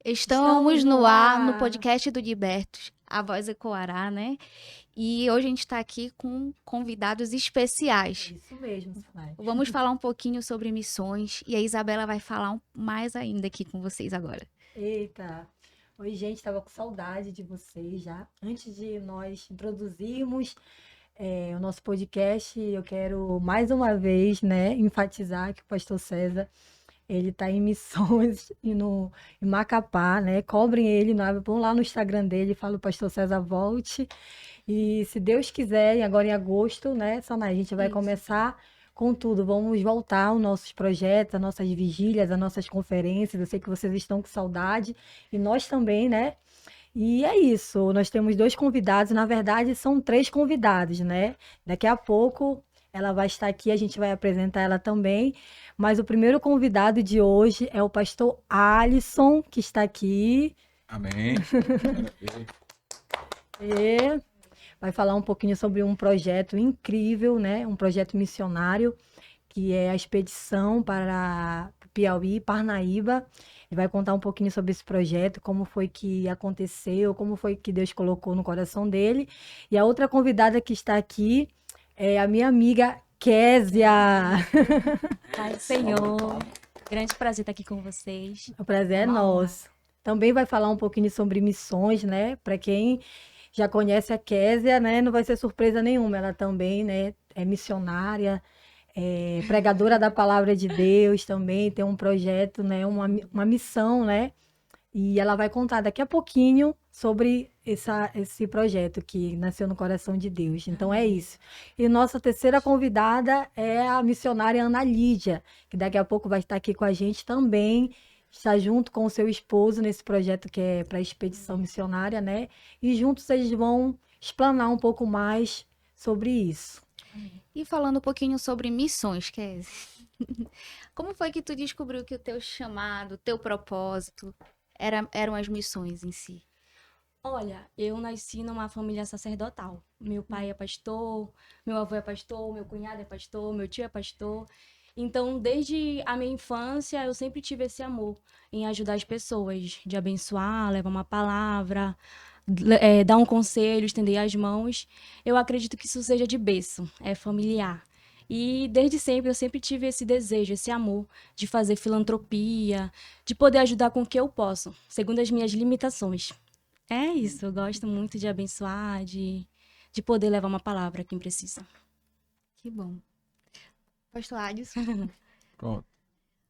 Estamos no ar, no podcast do Libertos. A voz ecoará, né? E hoje a gente está aqui com convidados especiais. Isso mesmo, Silmar. Vamos falar um pouquinho sobre missões e a Isabela vai falar mais ainda aqui com vocês agora. Eita! Oi, gente, estava com saudade de vocês já. Antes de nós introduzirmos o nosso podcast, eu quero mais uma vez, né, enfatizar que o pastor César, ele está em missões em Macapá, né? Cobrem ele, vão lá no Instagram dele, fala o pastor César volte. E se Deus quiser, agora em agosto, né, Sanai, a gente vai Isso. começar com tudo. Vamos voltar aos nossos projetos, às nossas vigílias, às nossas conferências. Eu sei que vocês estão com saudade e nós também, né? E é isso. Nós temos dois convidados, na verdade, são três convidados, né? Daqui a pouco ela vai estar aqui, a gente vai apresentar ela também. Mas o primeiro convidado de hoje é o pastor Alisson, que está aqui. Amém. E vai falar um pouquinho sobre um projeto incrível, né? Um projeto missionário, que é a expedição para Piauí, Parnaíba. Ele vai contar um pouquinho sobre esse projeto, como foi que aconteceu, como foi que Deus colocou no coração dele. E a outra convidada que está aqui é a minha amiga Késia. Pai do Senhor, grande prazer estar aqui com vocês. O prazer é nosso. Também vai falar um pouquinho sobre missões, né? Para quem já conhece a Késia, né? Não vai ser surpresa nenhuma. Ela também, né? É missionária, pregadora da palavra de Deus também. Tem um projeto, né? Uma missão, né? E ela vai contar daqui a pouquinho sobre esse projeto que nasceu no coração de Deus. Então é isso. E nossa terceira convidada é a missionária Ana Lídia, que daqui a pouco vai estar aqui com a gente também. Está junto com o seu esposo nesse projeto que é para a expedição missionária, né? E juntos eles vão explanar um pouco mais sobre isso. E falando um pouquinho sobre missões, Kézia. Como foi que tu descobriu que o teu chamado, o teu propósito eram as missões em si? Olha, eu nasci numa família sacerdotal. Meu pai é pastor, meu avô é pastor, meu cunhado é pastor, meu tio é pastor. Então, desde a minha infância, eu sempre tive esse amor em ajudar as pessoas, de abençoar, levar uma palavra, dar um conselho, estender as mãos. Eu acredito que isso seja de berço, é familiar. E desde sempre eu sempre tive esse desejo, esse amor de fazer filantropia, de poder ajudar com o que eu posso, segundo as minhas limitações. É isso, eu gosto muito de abençoar, de poder levar uma palavra a quem precisa. Que bom. Pastor Adson, Pronto.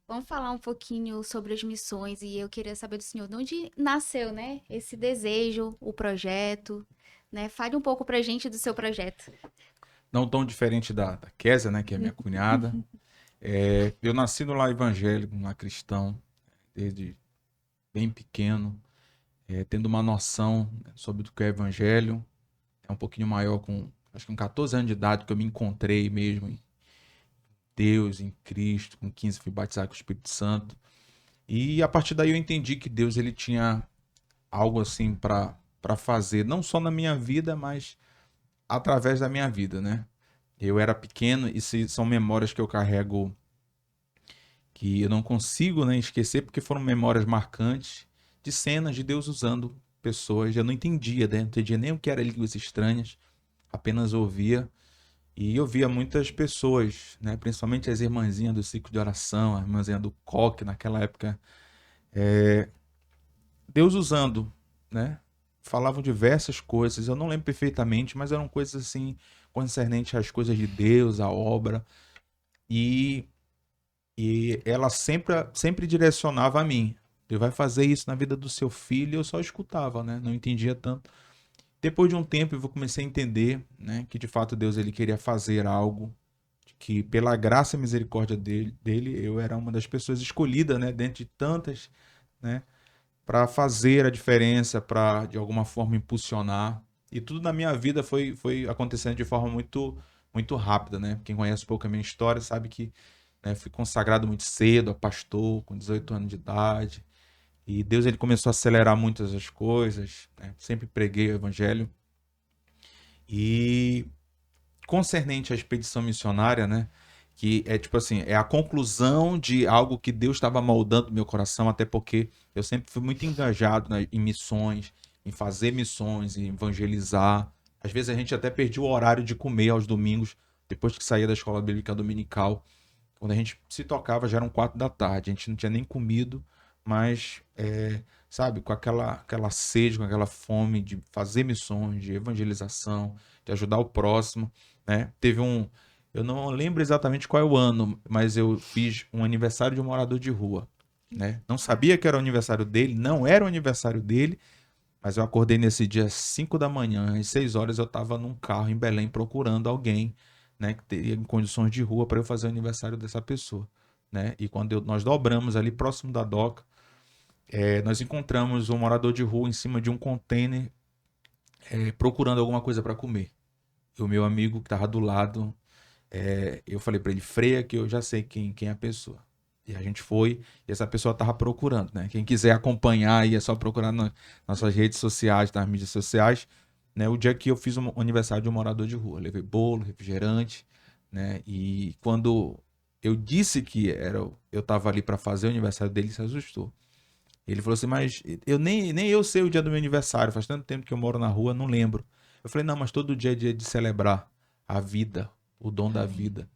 vamos falar um pouquinho sobre as missões e eu queria saber do senhor de onde nasceu, né, esse desejo, o projeto, né? Fale um pouco pra gente do seu projeto. Não tão diferente da Késia, né, que é minha cunhada. Eu nasci no lar evangélico, no lar cristão, desde bem pequeno, tendo uma noção, né, sobre o que é evangelho. É um pouquinho maior, acho que com 14 anos de idade, que eu me encontrei mesmo em Deus, em Cristo. Com 15 fui batizado com o Espírito Santo. E a partir daí eu entendi que Deus ele tinha algo assim para fazer, não só na minha vida, mas através da minha vida, né? Eu era pequeno e são memórias que eu carrego que eu não consigo, né, esquecer, porque foram memórias marcantes de cenas de Deus usando pessoas. Eu não entendia, né? Não entendia nem o que era línguas estranhas, apenas ouvia. E eu via muitas pessoas, né, principalmente as irmãzinhas do ciclo de oração, a irmãzinha do coque naquela época, Deus usando, né? Falavam diversas coisas, eu não lembro perfeitamente, mas eram coisas assim concernentes às coisas de Deus, à obra, e, e ela sempre direcionava a mim. Ele vai fazer isso na vida do seu filho, e eu só escutava, né? Não entendia tanto. Depois de um tempo eu comecei a entender, né, que de fato Deus ele queria fazer algo, que pela graça e misericórdia dele eu era uma das pessoas escolhidas, né, dentre tantas, né, para fazer a diferença, para de alguma forma impulsionar. E tudo na minha vida foi acontecendo de forma muito rápida, né? Quem conhece um pouco a minha história sabe que, né, fui consagrado muito cedo a pastor, com 18 anos de idade. E Deus ele começou a acelerar muitas as coisas, né? Sempre preguei o evangelho. E concernente à expedição missionária, né? que é tipo assim, é a conclusão de algo que Deus estava moldando no meu coração, até porque eu sempre fui muito engajado em missões, em fazer missões, em evangelizar. Às vezes a gente até perdia o horário de comer aos domingos, depois que saía da escola bíblica dominical. Quando a gente se tocava, já eram 4 da tarde, a gente não tinha nem comido, mas, sabe, com aquela sede, com aquela fome de fazer missões, de evangelização, de ajudar o próximo, né? Eu não lembro exatamente qual é o ano, mas eu fiz um aniversário de um morador de rua, né? Não sabia que era o aniversário dele, não era o aniversário dele, mas eu acordei nesse dia às 5 da manhã, às 6 horas eu estava num carro em Belém procurando alguém, né, que teria em condições de rua para eu fazer o aniversário dessa pessoa, né? E quando nós dobramos ali próximo da doca, nós encontramos um morador de rua em cima de um container, procurando alguma coisa para comer. E o meu amigo que estava do lado, eu falei para ele, freia que eu já sei quem é a pessoa. E a gente foi, e essa pessoa estava procurando, né? Quem quiser acompanhar aí é só procurar nas nossas redes sociais, nas mídias sociais, né? O dia que eu fiz o aniversário de um morador de rua, levei bolo, refrigerante, né? E quando eu disse que eu estava ali para fazer o aniversário dele, ele se assustou. Ele falou assim, mas nem eu sei o dia do meu aniversário, faz tanto tempo que eu moro na rua, não lembro. Eu falei, não, mas todo dia é dia de celebrar a vida, o dom da vida.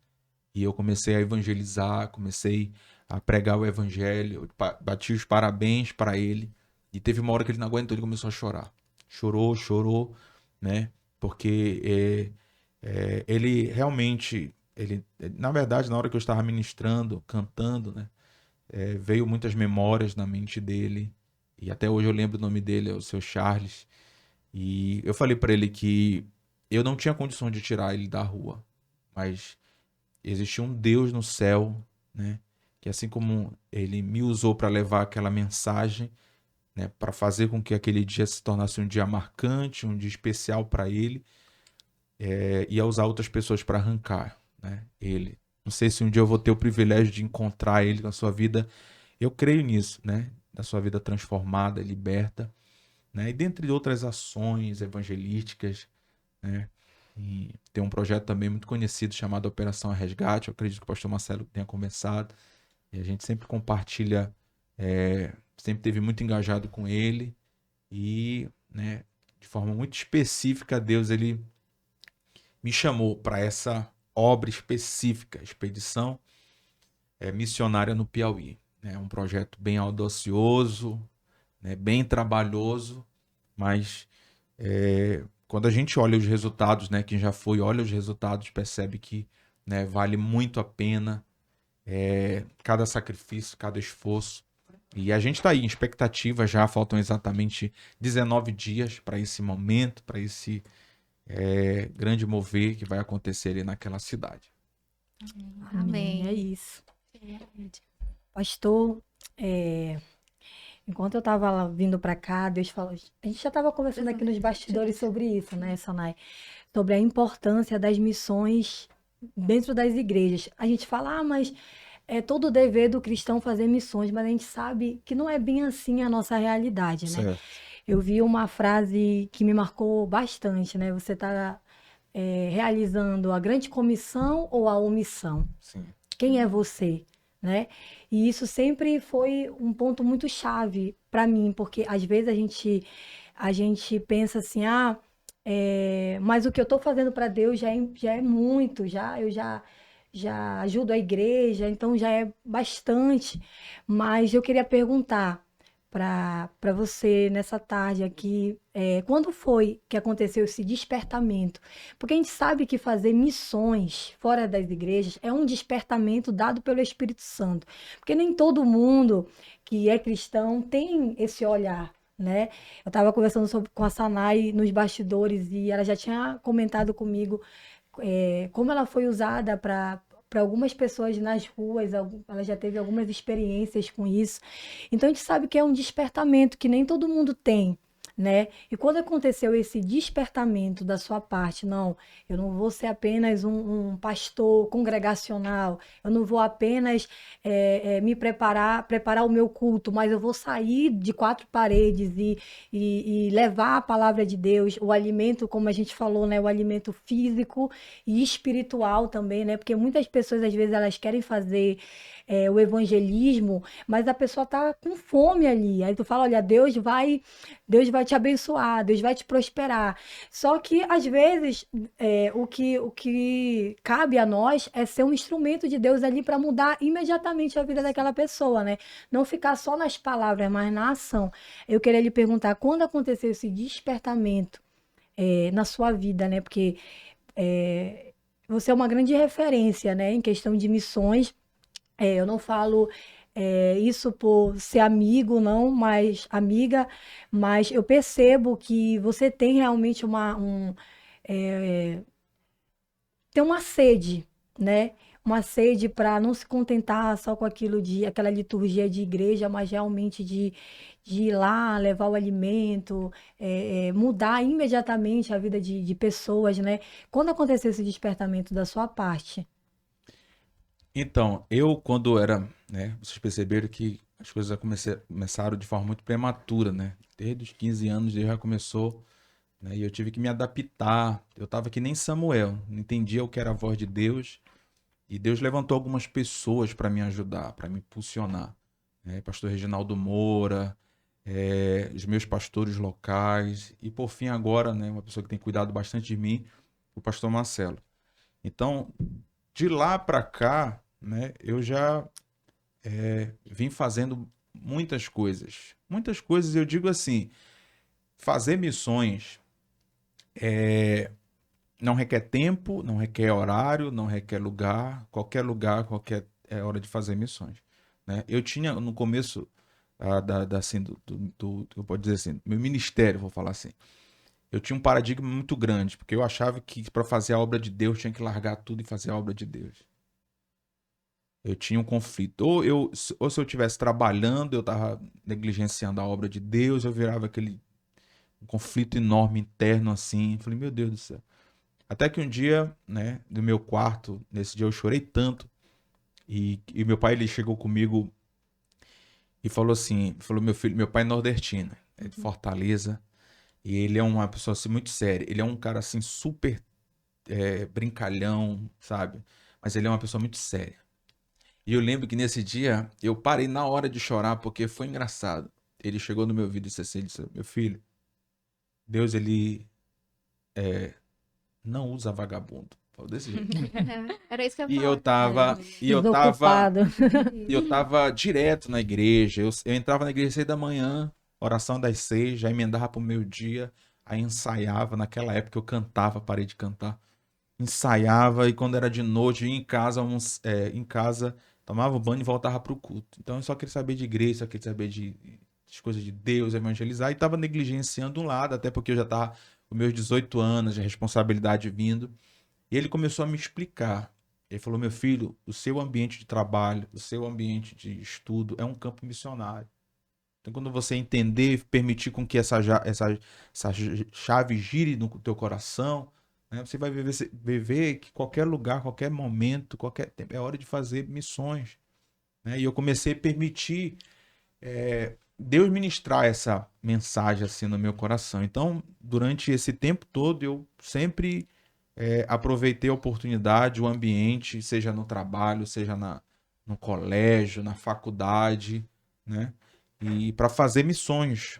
E eu comecei a evangelizar, comecei a pregar o evangelho, eu bati os parabéns para ele. E teve uma hora que ele não aguentou, ele começou a chorar. Chorou, né? Porque ele realmente, na verdade, na hora que eu estava ministrando, cantando, né? Veio muitas memórias na mente dele. E até hoje eu lembro o nome dele, é o seu Charles. E eu falei para ele que eu não tinha condição de tirar ele da rua, mas existia um Deus no céu, né? Que assim como ele me usou para levar aquela mensagem, né? Para fazer com que aquele dia se tornasse um dia marcante, um dia especial para ele, ia usar outras pessoas para arrancar, né? Ele. Não sei se um dia eu vou ter o privilégio de encontrar ele na sua vida. Eu creio nisso, né? Na sua vida transformada, liberta, né? E dentre outras ações evangelísticas, né? E tem um projeto também muito conhecido chamado Operação Resgate. Eu acredito que o pastor Marcelo tenha começado. E a gente sempre compartilha, sempre teve muito engajado com ele. E, né, de forma muito específica, Deus ele me chamou para essa obra específica, expedição missionária no Piauí. É um projeto bem audacioso, né, bem trabalhoso, mas quando a gente olha os resultados, né, quem já foi, olha os resultados, percebe que, né, vale muito a pena cada sacrifício, cada esforço. E a gente está aí em expectativa já, faltam exatamente 19 dias para esse momento, para esse grande mover que vai acontecer ali naquela cidade. Amém. É isso. Pastor, enquanto eu estava vindo para cá, Deus falou. A gente já estava conversando aqui nos bastidores sobre isso, né, Sonai? Sobre a importância das missões dentro das igrejas. A gente fala, mas é todo dever do cristão fazer missões, mas a gente sabe que não é bem assim a nossa realidade, né? Certo. Eu vi uma frase que me marcou bastante, né? Você está realizando a grande comissão ou a omissão? Sim. Quem é você, né? E isso sempre foi um ponto muito chave para mim, porque às vezes a gente pensa assim, mas o que eu estou fazendo para Deus já é muito, eu já ajudo a igreja, então já é bastante. Mas eu queria perguntar para você nessa tarde aqui, quando foi que aconteceu esse despertamento? Porque a gente sabe que fazer missões fora das igrejas é um despertamento dado pelo Espírito Santo, porque nem todo mundo que é cristão tem esse olhar, né? Eu estava conversando com a Sanai nos bastidores e ela já tinha comentado comigo como ela foi usada para algumas pessoas nas ruas, ela já teve algumas experiências com isso. Então a gente sabe que é um despertamento que nem todo mundo tem, né? E quando aconteceu esse despertamento da sua parte, não, eu não vou ser apenas um pastor congregacional, eu não vou apenas me preparar o meu culto, mas eu vou sair de quatro paredes e levar a palavra de Deus, o alimento, como a gente falou, né? O alimento físico e espiritual também, né? Porque muitas pessoas, às vezes, elas querem fazer o evangelismo, mas a pessoa tá com fome ali. Aí tu fala, olha, Deus vai te abençoar, Deus vai te prosperar. Só que, às vezes, o que cabe a nós é ser um instrumento de Deus ali para mudar imediatamente a vida daquela pessoa, né? Não ficar só nas palavras, mas na ação. Eu queria lhe perguntar, quando aconteceu esse despertamento na sua vida, né? Porque você é uma grande referência, né, em questão de missões. Eu não falo isso por ser amigo, não, mas amiga, mas eu percebo que você tem realmente tem uma sede, né? Uma sede para não se contentar só com aquela liturgia de igreja, mas realmente de ir lá, levar o alimento, mudar imediatamente a vida de pessoas, né? Quando aconteceu esse despertamento da sua parte? Então, quando era, né, vocês perceberam que as coisas começaram de forma muito prematura, né? Desde os 15 anos Deus já começou, né? E eu tive que me adaptar. Eu estava que nem Samuel, não entendia o que era a voz de Deus. E Deus levantou algumas pessoas para me ajudar, para me impulsionar, né? Pastor Reginaldo Moura, os meus pastores locais e por fim agora, né, uma pessoa que tem cuidado bastante de mim, o pastor Marcelo. Então, de lá para cá, né, eu já vim fazendo muitas coisas. Muitas coisas, eu digo assim, fazer missões não requer tempo, não requer horário, não requer lugar, qualquer hora de fazer missões, né? Eu tinha no começo assim, eu posso dizer assim, meu ministério, vou falar assim, eu tinha um paradigma muito grande, porque eu achava que para fazer a obra de Deus tinha que largar tudo e fazer a obra de Deus. Eu tinha um conflito. Ou se eu estivesse trabalhando, eu estava negligenciando a obra de Deus, eu virava aquele conflito enorme interno assim. Falei, meu Deus do céu. Até que um dia, né, no meu quarto, nesse dia eu chorei tanto. E meu pai, ele chegou comigo e falou assim, meu filho, meu pai é nordestino, é de Fortaleza. E ele é uma pessoa assim muito séria. Ele é um cara assim super brincalhão, sabe? Mas ele é uma pessoa muito séria. E eu lembro que nesse dia eu parei na hora de chorar porque foi engraçado. Ele chegou no meu ouvido e disse assim, meu filho, Deus ele não usa vagabundo. Falou desse jeito. Era isso que eu E ia eu falar. tava, Desocupado. e eu tava direto na igreja. Eu entrava na igreja às 6 da manhã, oração das 6, já emendava pro meio-dia, aí ensaiava. Naquela época eu cantava, parei de cantar. Ensaiava e quando era de noite, ia em casa, tomava banho e voltava pro culto. Então eu só queria saber de igreja, só queria saber de coisas de Deus, evangelizar, e tava negligenciando um lado, até porque eu já tava com meus 18 anos, de responsabilidade vindo. E ele começou a me explicar. Ele falou, meu filho, o seu ambiente de trabalho, o seu ambiente de estudo é um campo missionário. Então, quando você entender, permitir com que essa chave gire no teu coração, né, você vai viver que qualquer lugar, qualquer momento, qualquer tempo, é hora de fazer missões, né? E eu comecei a permitir Deus ministrar essa mensagem assim no meu coração. Então, durante esse tempo todo, eu sempre aproveitei a oportunidade, o ambiente, seja no trabalho, seja no colégio, na faculdade, né? E para fazer missões,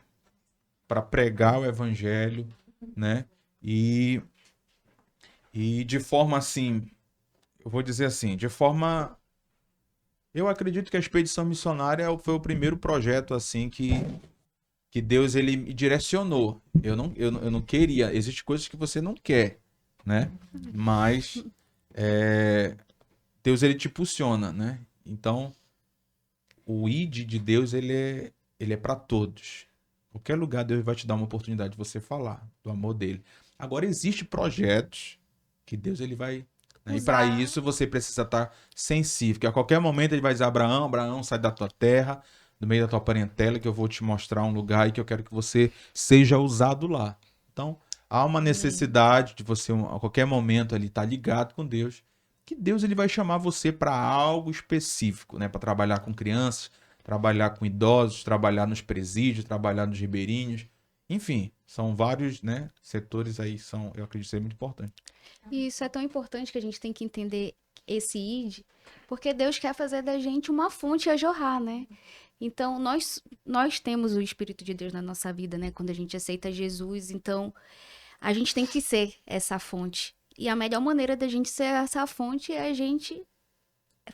para pregar o evangelho, né? E de forma assim, eu vou dizer assim, eu acredito que a expedição missionária foi o primeiro projeto assim que Deus ele me direcionou. Eu não queria, existem coisas que você não quer, né? Mas Deus ele te impulsiona, né? Então, o ID de Deus ele é para todos. Qualquer lugar Deus vai te dar uma oportunidade de você falar do amor dele. Agora existem projetos que Deus ele vai, né? E para isso você precisa estar sensível, que a qualquer momento ele vai dizer Abraão, sai da tua terra, no meio da tua parentela, que eu vou te mostrar um lugar e que eu quero que você seja usado lá. Então, há uma necessidade de você, a qualquer momento, ali estar ligado com Deus, que Deus ele vai chamar você para algo específico, né? Para trabalhar com crianças, trabalhar com idosos, trabalhar nos presídios, trabalhar nos ribeirinhos. Enfim, são vários, né, setores aí, eu acredito ser muito importante. E isso é tão importante que a gente tem que entender esse ID, porque Deus quer fazer da gente uma fonte a jorrar, né? Então, nós temos o Espírito de Deus na nossa vida, né? Quando a gente aceita Jesus, então a gente tem que ser essa fonte. E a melhor maneira da gente ser essa fonte é a gente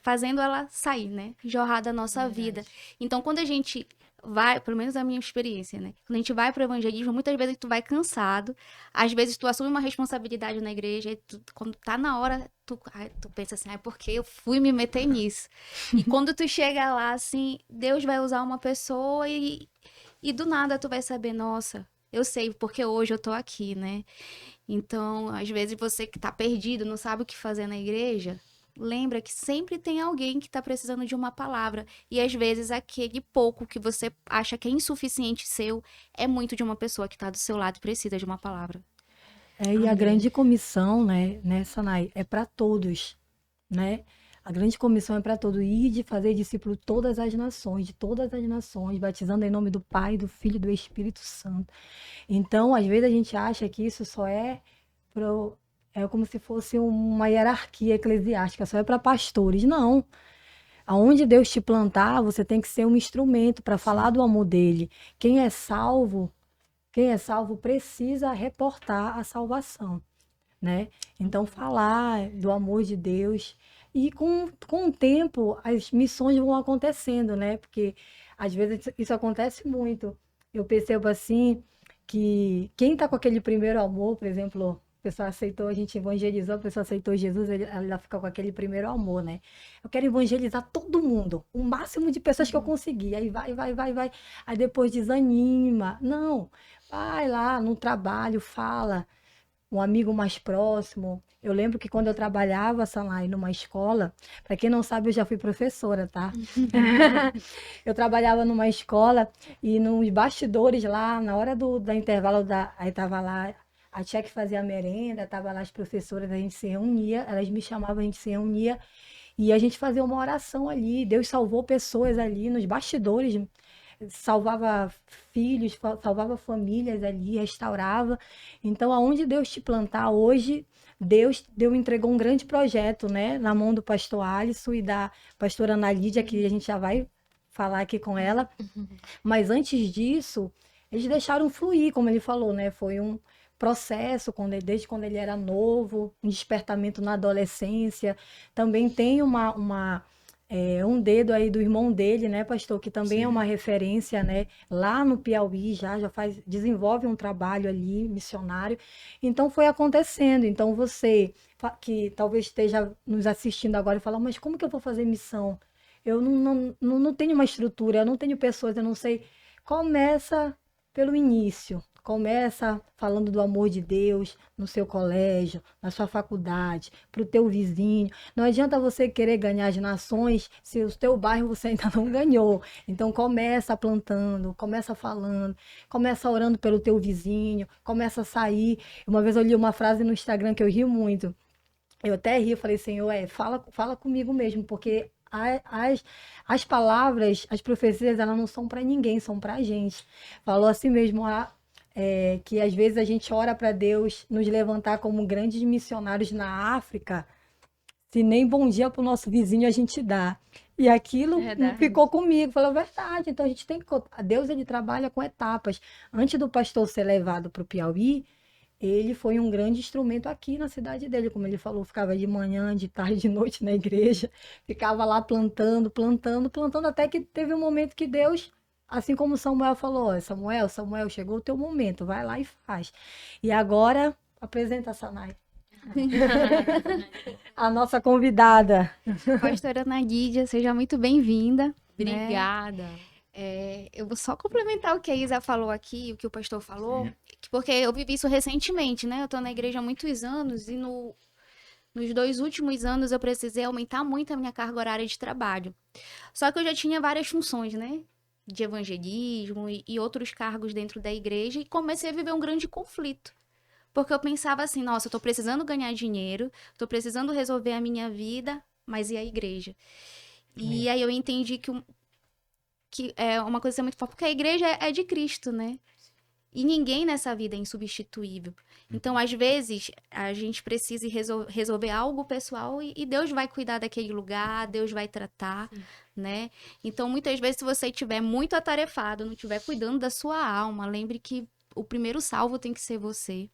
fazendo ela sair, né? Jorrar da nossa vida. Então, quando a gente vai, pelo menos a minha experiência, né? Quando a gente vai pro evangelismo, muitas vezes tu vai cansado, às vezes tu assume uma responsabilidade na igreja, e quando tá na hora, tu pensa assim, por que eu fui me meter nisso? E quando tu chega lá, assim, Deus vai usar uma pessoa e do nada tu vai saber, nossa, eu sei porque hoje eu tô aqui, né? Então, às vezes você que tá perdido, não sabe o que fazer na igreja, lembra que sempre tem alguém que tá precisando de uma palavra. E às vezes aquele pouco que você acha que é insuficiente seu, é muito de uma pessoa que tá do seu lado e precisa de uma palavra. E a grande comissão, né, Sanai, é para todos, né? A grande comissão é para todos, ir de fazer discípulo de todas as nações, batizando em nome do Pai, do Filho e do Espírito Santo. Então, às vezes a gente acha que isso só é como se fosse uma hierarquia eclesiástica, só é para pastores. Não. Aonde Deus te plantar, você tem que ser um instrumento para falar do amor dele. Quem é salvo precisa reportar a salvação, né? Então, falar do amor de Deus. E com o tempo, as missões vão acontecendo, né? Porque às vezes isso acontece muito. Eu percebo assim que quem está com aquele primeiro amor, por exemplo, a pessoa aceitou, a gente evangelizou, a pessoa aceitou Jesus, ela fica com aquele primeiro amor, né? Eu quero evangelizar todo mundo, o máximo de pessoas que eu conseguir. Aí vai. Aí depois desanima. Não, vai lá no trabalho, fala. Um amigo mais próximo. Eu lembro que quando eu trabalhava, Sanai, numa escola, para quem não sabe, eu já fui professora, tá? Eu trabalhava numa escola e nos bastidores lá, na hora do intervalo, aí tava lá a tia que fazia a merenda, tava lá as professoras, a gente se reunia, elas me chamavam, a gente se reunia e a gente fazia uma oração ali. Deus salvou pessoas ali nos bastidores, salvava filhos, salvava famílias ali, restaurava. Então, aonde Deus te plantar hoje, Deus entregou um grande projeto, né, na mão do pastor Alisson e da pastora Ana Lídia, que a gente já vai falar aqui com ela. Mas antes disso, eles deixaram fluir, como ele falou, né? Foi um processo, desde quando ele era novo, um despertamento na adolescência. Também tem um dedo aí do irmão dele, né, pastor, que também Sim. é uma referência, né, lá no Piauí, desenvolve um trabalho ali, missionário. Então, foi acontecendo. Então, você que talvez esteja nos assistindo agora e fala, mas como que eu vou fazer missão? Eu não tenho uma estrutura, eu não tenho pessoas, eu não sei. Começa pelo início. Começa falando do amor de Deus no seu colégio, na sua faculdade, para o teu vizinho. Não adianta você querer ganhar as nações se o teu bairro você ainda não ganhou. Então começa plantando, começa falando, começa orando pelo teu vizinho, começa a sair. Uma vez eu li uma frase no Instagram que eu rio muito. Eu até ri, eu falei, Senhor, fala comigo mesmo, porque as palavras, as profecias, elas não são para ninguém, são para a gente. Falou assim mesmo, que às vezes a gente ora para Deus nos levantar como grandes missionários na África, se nem bom dia para o nosso vizinho a gente dá. E aquilo ficou comigo, falou verdade. Então a gente tem que. Deus ele trabalha com etapas. Antes do pastor ser levado para o Piauí, ele foi um grande instrumento aqui na cidade dele, como ele falou, ficava de manhã, de tarde, de noite na igreja, ficava lá plantando, até que teve um momento que Deus, assim como Samuel falou, Samuel, chegou o teu momento, vai lá e faz. E agora, apresenta a Sanai. A nossa convidada. Pastora Ana Lídia, seja muito bem-vinda. Obrigada. Eu vou só complementar o que a Isa falou aqui, o que o pastor falou, porque eu vivi isso recentemente, né? Eu tô na igreja há muitos anos e nos 2 últimos anos eu precisei aumentar muito a minha carga horária de trabalho. Só que eu já tinha várias funções, né? de evangelismo e outros cargos dentro da igreja e comecei a viver um grande conflito. Porque eu pensava assim, nossa, eu tô precisando ganhar dinheiro, tô precisando resolver a minha vida, mas e a igreja? E aí eu entendi que é uma coisa muito forte, porque a igreja é de Cristo, né? E ninguém nessa vida é insubstituível. Então, às vezes, a gente precisa resolver algo pessoal e Deus vai cuidar daquele lugar, Deus vai tratar, né? Então, muitas vezes, se você estiver muito atarefado, não estiver cuidando da sua alma, lembre que o primeiro salvo tem que ser você.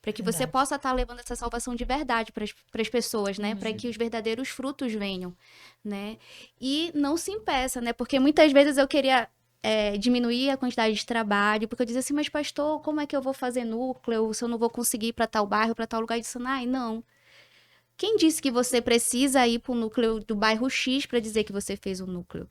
Para que você Verdade. possa estar levando essa salvação de verdade para as pessoas, né? Para que os verdadeiros frutos venham, né? E não se impeça, né? Porque muitas vezes eu queria diminuir a quantidade de trabalho, porque eu dizia assim, mas pastor, como é que eu vou fazer núcleo se eu não vou conseguir ir para tal bairro, para tal lugar? E disse, ai, não. Quem disse que você precisa ir para o núcleo do bairro X para dizer que você fez o núcleo?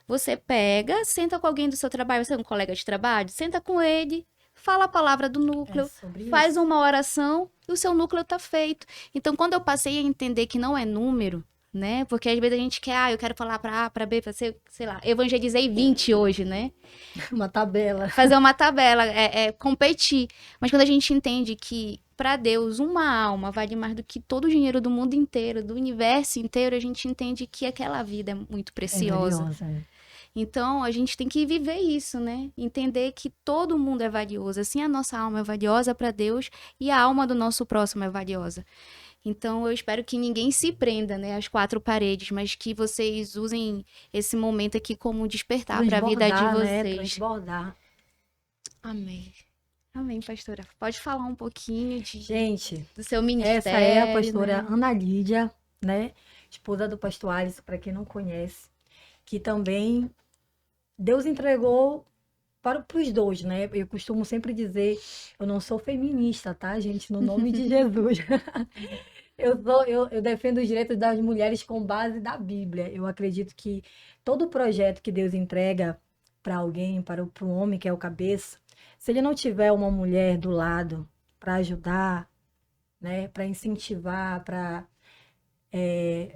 Você pega, senta com alguém do seu trabalho, você é um colega de trabalho, senta com ele, fala a palavra do núcleo, sobre faz isso. uma oração e o seu núcleo tá feito. Então, quando eu passei a entender que não é número, né? Porque às vezes a gente quer, eu quero falar para A, para B, para C, sei lá, evangelizei 20 hoje, né? Uma tabela. Fazer uma tabela, competir. Mas quando a gente entende que para Deus uma alma vale mais do que todo o dinheiro do mundo inteiro, do universo inteiro, a gente entende que aquela vida é muito preciosa. Valiosa, né? Então, a gente tem que viver isso, né? Entender que todo mundo é valioso. Assim, a nossa alma é valiosa para Deus e a alma do nosso próximo é valiosa. Então, eu espero que ninguém se prenda, né, às quatro paredes, mas que vocês usem esse momento aqui como despertar para a vida de Transbordar, né? vocês. Transbordar. Amém. Amém, pastora. Pode falar um pouquinho Gente, do seu ministério, essa é a pastora né? Ana Lídia, né? Esposa do pastor Alisson, para quem não conhece, que também Deus entregou para os dois, né? Eu costumo sempre dizer, eu não sou feminista, tá, gente? No nome de Jesus. Eu defendo os direitos das mulheres com base da Bíblia. Eu acredito que todo projeto que Deus entrega para alguém, para o homem que é o cabeça, se ele não tiver uma mulher do lado para ajudar, né, para incentivar,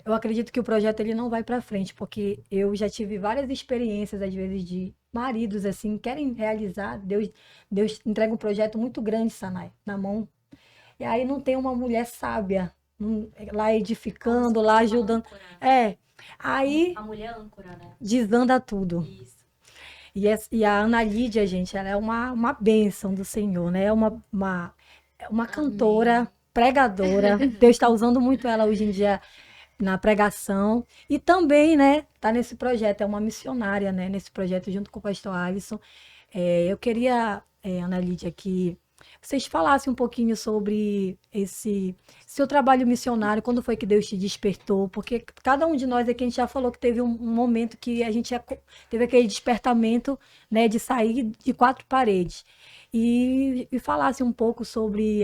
eu acredito que o projeto ele não vai para frente, porque eu já tive várias experiências às vezes de maridos assim querem realizar, Deus entrega um projeto muito grande, Sanai, na mão. E aí não tem uma mulher sábia lá edificando, lá ajudando. Aí A mulher âncora, né? desanda tudo. Isso. E a Ana Lídia, gente, ela é uma bênção do Senhor, né? É uma cantora, pregadora. Deus está usando muito ela hoje em dia na pregação. E também, né, tá nesse projeto, é uma missionária, né? Nesse projeto junto com o pastor Alisson. Eu queria, Ana Lídia, que vocês falassem um pouquinho sobre esse seu trabalho missionário, quando foi que Deus te despertou, porque cada um de nós aqui, a gente já falou que teve um momento que a gente teve aquele despertamento, né, de sair de quatro paredes. E falasse um pouco sobre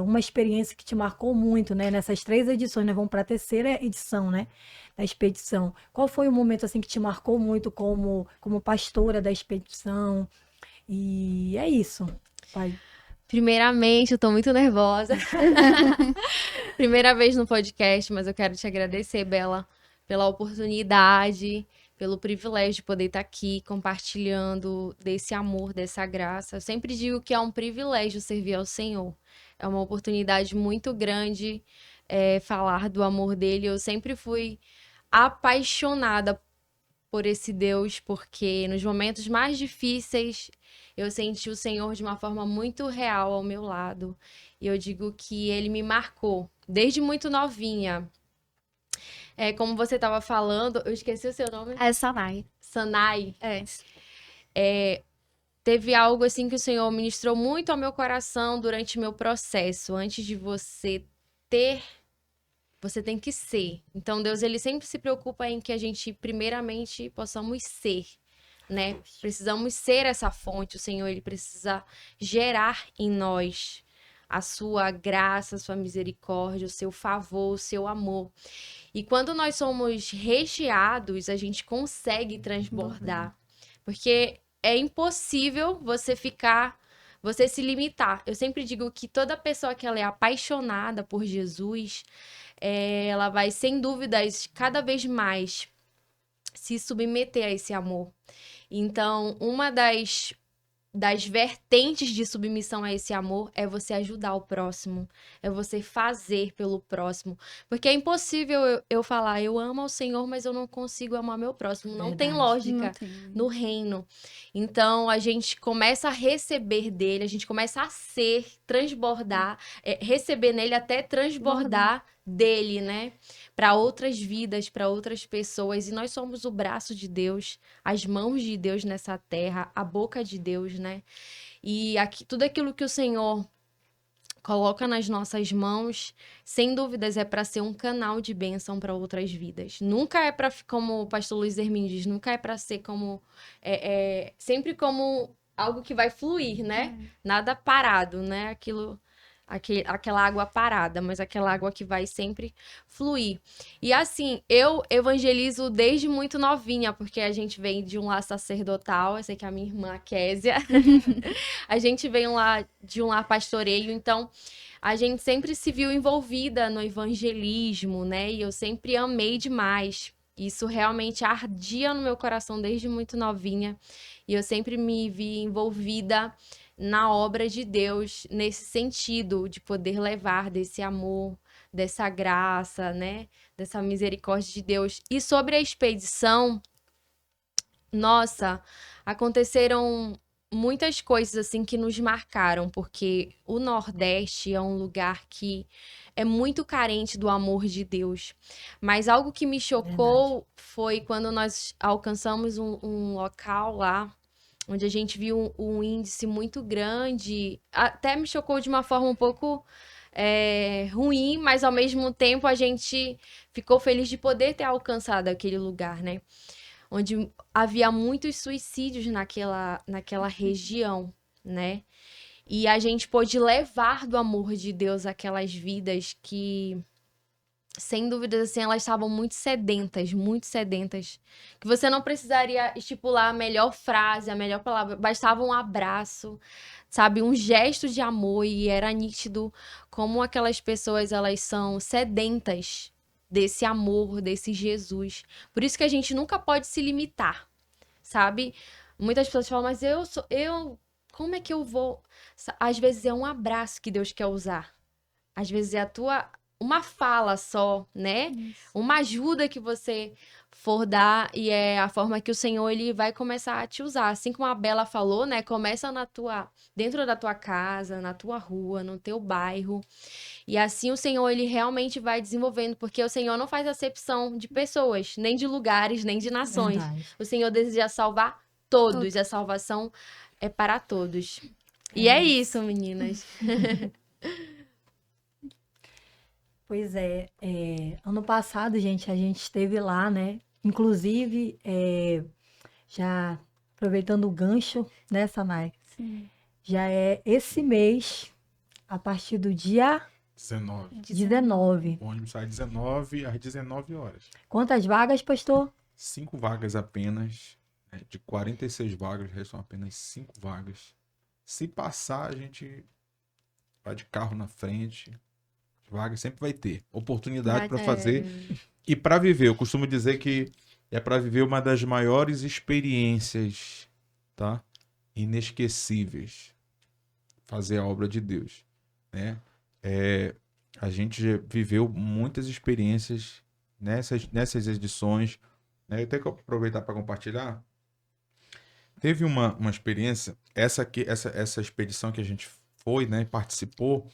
uma experiência que te marcou muito, né, nessas 3 edições, né, vamos para a terceira edição, né, da expedição. Qual foi o momento assim que te marcou muito como pastora da expedição? E é isso, pai. Primeiramente, eu tô muito nervosa. Primeira vez no podcast, mas eu quero te agradecer, Bela, pela oportunidade, pelo privilégio de poder estar aqui compartilhando desse amor, dessa graça. Eu sempre digo que é um privilégio servir ao Senhor. É uma oportunidade muito grande falar do amor dele. Eu sempre fui apaixonada por esse Deus, porque nos momentos mais difíceis eu senti o Senhor de uma forma muito real ao meu lado. E eu digo que ele me marcou desde muito novinha. Como você estava falando, eu esqueci o seu nome. É Sanai. Sanai. É. Teve algo assim que o Senhor ministrou muito ao meu coração durante meu processo. Antes de você ter, você tem que ser. Então, Deus, ele sempre se preocupa em que a gente, primeiramente, possamos ser, né? Precisamos ser essa fonte. O Senhor, ele precisa gerar em nós a sua graça, a sua misericórdia, o seu favor, o seu amor. E quando nós somos recheados, a gente consegue transbordar. Porque é impossível você se limitar. Eu sempre digo que toda pessoa que ela é apaixonada por Jesus, ela vai, sem dúvidas, cada vez mais se submeter a esse amor. Então, uma das vertentes de submissão a esse amor é você ajudar o próximo, é você fazer pelo próximo. Porque é impossível eu falar, eu amo ao Senhor, mas eu não consigo amar meu próximo. Não tem Verdade. lógica Não tem. no reino. Então, a gente começa a receber dele, a gente começa a ser, transbordar, receber nele até transbordar dele, né? Para outras vidas, para outras pessoas. E nós somos o braço de Deus, as mãos de Deus nessa terra, a boca de Deus, né? E tudo aquilo que o Senhor coloca nas nossas mãos, sem dúvidas é para ser um canal de bênção para outras vidas. Nunca é para, como o pastor Luiz Hermínio diz, nunca é para ser como sempre como algo que vai fluir, né? Nada parado, né? Aquela água parada, mas aquela água que vai sempre fluir. E assim, eu evangelizo desde muito novinha, porque a gente vem de um lar sacerdotal, eu sei que a minha irmã, a Késia, a gente vem lá de um lar pastoreio, então a gente sempre se viu envolvida no evangelismo, né? E eu sempre amei demais. Isso realmente ardia no meu coração desde muito novinha. E eu sempre me vi envolvida na obra de Deus, nesse sentido de poder levar desse amor, dessa graça, né? Dessa misericórdia de Deus. E sobre a expedição, nossa, aconteceram muitas coisas assim que nos marcaram, porque o Nordeste é um lugar que é muito carente do amor de Deus. Mas algo que me chocou foi quando nós alcançamos um local lá onde a gente viu um índice muito grande. Até me chocou de uma forma um pouco ruim, mas ao mesmo tempo a gente ficou feliz de poder ter alcançado aquele lugar, né? Onde havia muitos suicídios naquela região, né? E a gente pôde levar do amor de Deus aquelas vidas que, sem dúvidas, assim, elas estavam muito sedentas, que você não precisaria estipular a melhor frase, a melhor palavra, bastava um abraço, sabe, um gesto de amor, e era nítido como aquelas pessoas, elas são sedentas desse amor, desse Jesus. Por isso que a gente nunca pode se limitar, sabe? Muitas pessoas falam, mas como é que eu vou? Às vezes é um abraço que Deus quer usar. Às vezes é uma fala só, né? Isso. Uma ajuda que você for dar, e é a forma que o Senhor ele vai começar a te usar. Assim como a Bela falou, né? Começa dentro da tua casa, na tua rua, no teu bairro. E assim o Senhor ele realmente vai desenvolvendo, porque o Senhor não faz acepção de pessoas, nem de lugares, nem de nações. Verdade. O Senhor deseja salvar todos. A salvação é para todos. E é isso, meninas. Pois é, ano passado, gente, a gente esteve lá, né? Inclusive, já aproveitando o gancho, né, Sanai? Sim. Já é esse mês, a partir do dia 19. 19. O ônibus sai 19 às 19 horas. Quantas vagas, pastor? 5 vagas apenas. De 46 vagas, restam apenas 5 vagas. Se passar, a gente vai de carro na frente. Vagas sempre vai ter. Oportunidade para fazer e para viver. Eu costumo dizer que é para viver uma das maiores experiências, tá? Inesquecíveis. Fazer a obra de Deus, né? A gente já viveu muitas experiências nessas edições, né? Eu tenho que aproveitar para compartilhar. Teve uma experiência, essa expedição que a gente foi, né? Participou,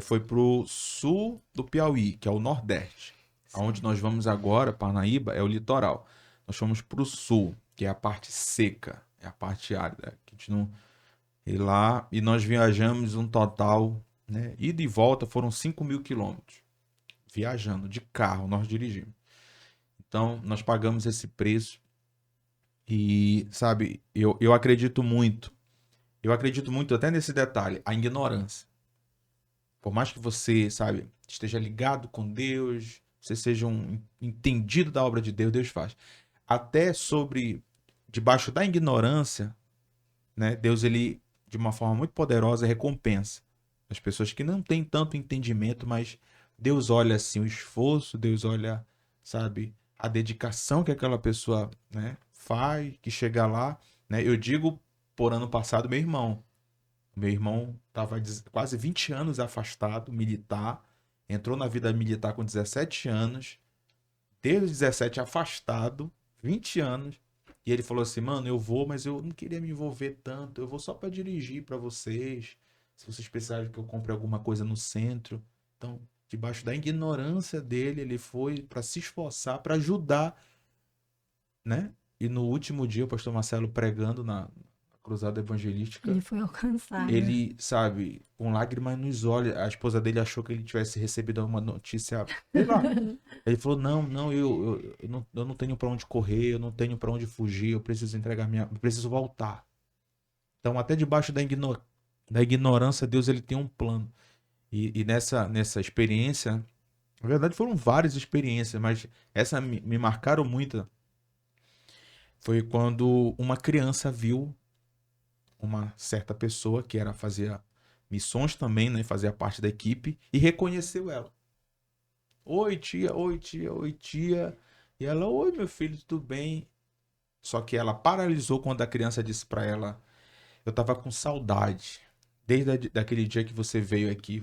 foi pro sul do Piauí, que é o Nordeste. Aonde nós vamos agora, Parnaíba, é o litoral. Nós fomos pro sul, que é a parte seca, é a parte árida. Que a gente não... E lá, e nós viajamos um total, né? Ida e volta foram 5.000 quilômetros. Viajando de carro, nós dirigimos. Então, nós pagamos esse preço. E, sabe, eu acredito muito até nesse detalhe, a ignorância. Por mais que você, sabe, esteja ligado com Deus, você seja um entendido da obra de Deus, Deus faz. Até debaixo da ignorância, né, Deus, ele, de uma forma muito poderosa, recompensa as pessoas que não têm tanto entendimento, mas Deus olha, assim, o esforço, Deus olha, sabe, a dedicação que aquela pessoa, né, faz, que chega lá, né? Eu digo, por ano passado, meu irmão. Meu irmão estava quase 20 anos afastado, militar, entrou na vida militar com 17 anos, desde os 17 afastado, 20 anos, e ele falou assim, mano, eu vou, mas eu não queria me envolver tanto, eu vou só para dirigir para vocês, se vocês precisarem que eu compre alguma coisa no centro. Então, debaixo da ignorância dele, ele foi para se esforçar, para ajudar, né? E no último dia, o pastor Marcelo pregando na Cruzada Evangelística, Ele foi alcançado. ele, sabe, com lágrimas nos olhos, a esposa dele achou que ele tivesse recebido uma notícia, sei lá. Ele falou, não, eu não tenho para onde correr, eu não tenho para onde fugir, eu preciso eu preciso voltar. Então, até debaixo da ignorância, Deus ele tem um plano. E nessa experiência, na verdade foram várias experiências, mas essa me marcaram muito. Foi quando uma criança viu uma certa pessoa que fazia missões também, né, fazia parte da equipe, e reconheceu ela. Oi, tia, oi, tia, oi, tia. E ela, oi, meu filho, tudo bem? Só que ela paralisou quando a criança disse para ela, eu tava com saudade. Daquele dia que você veio aqui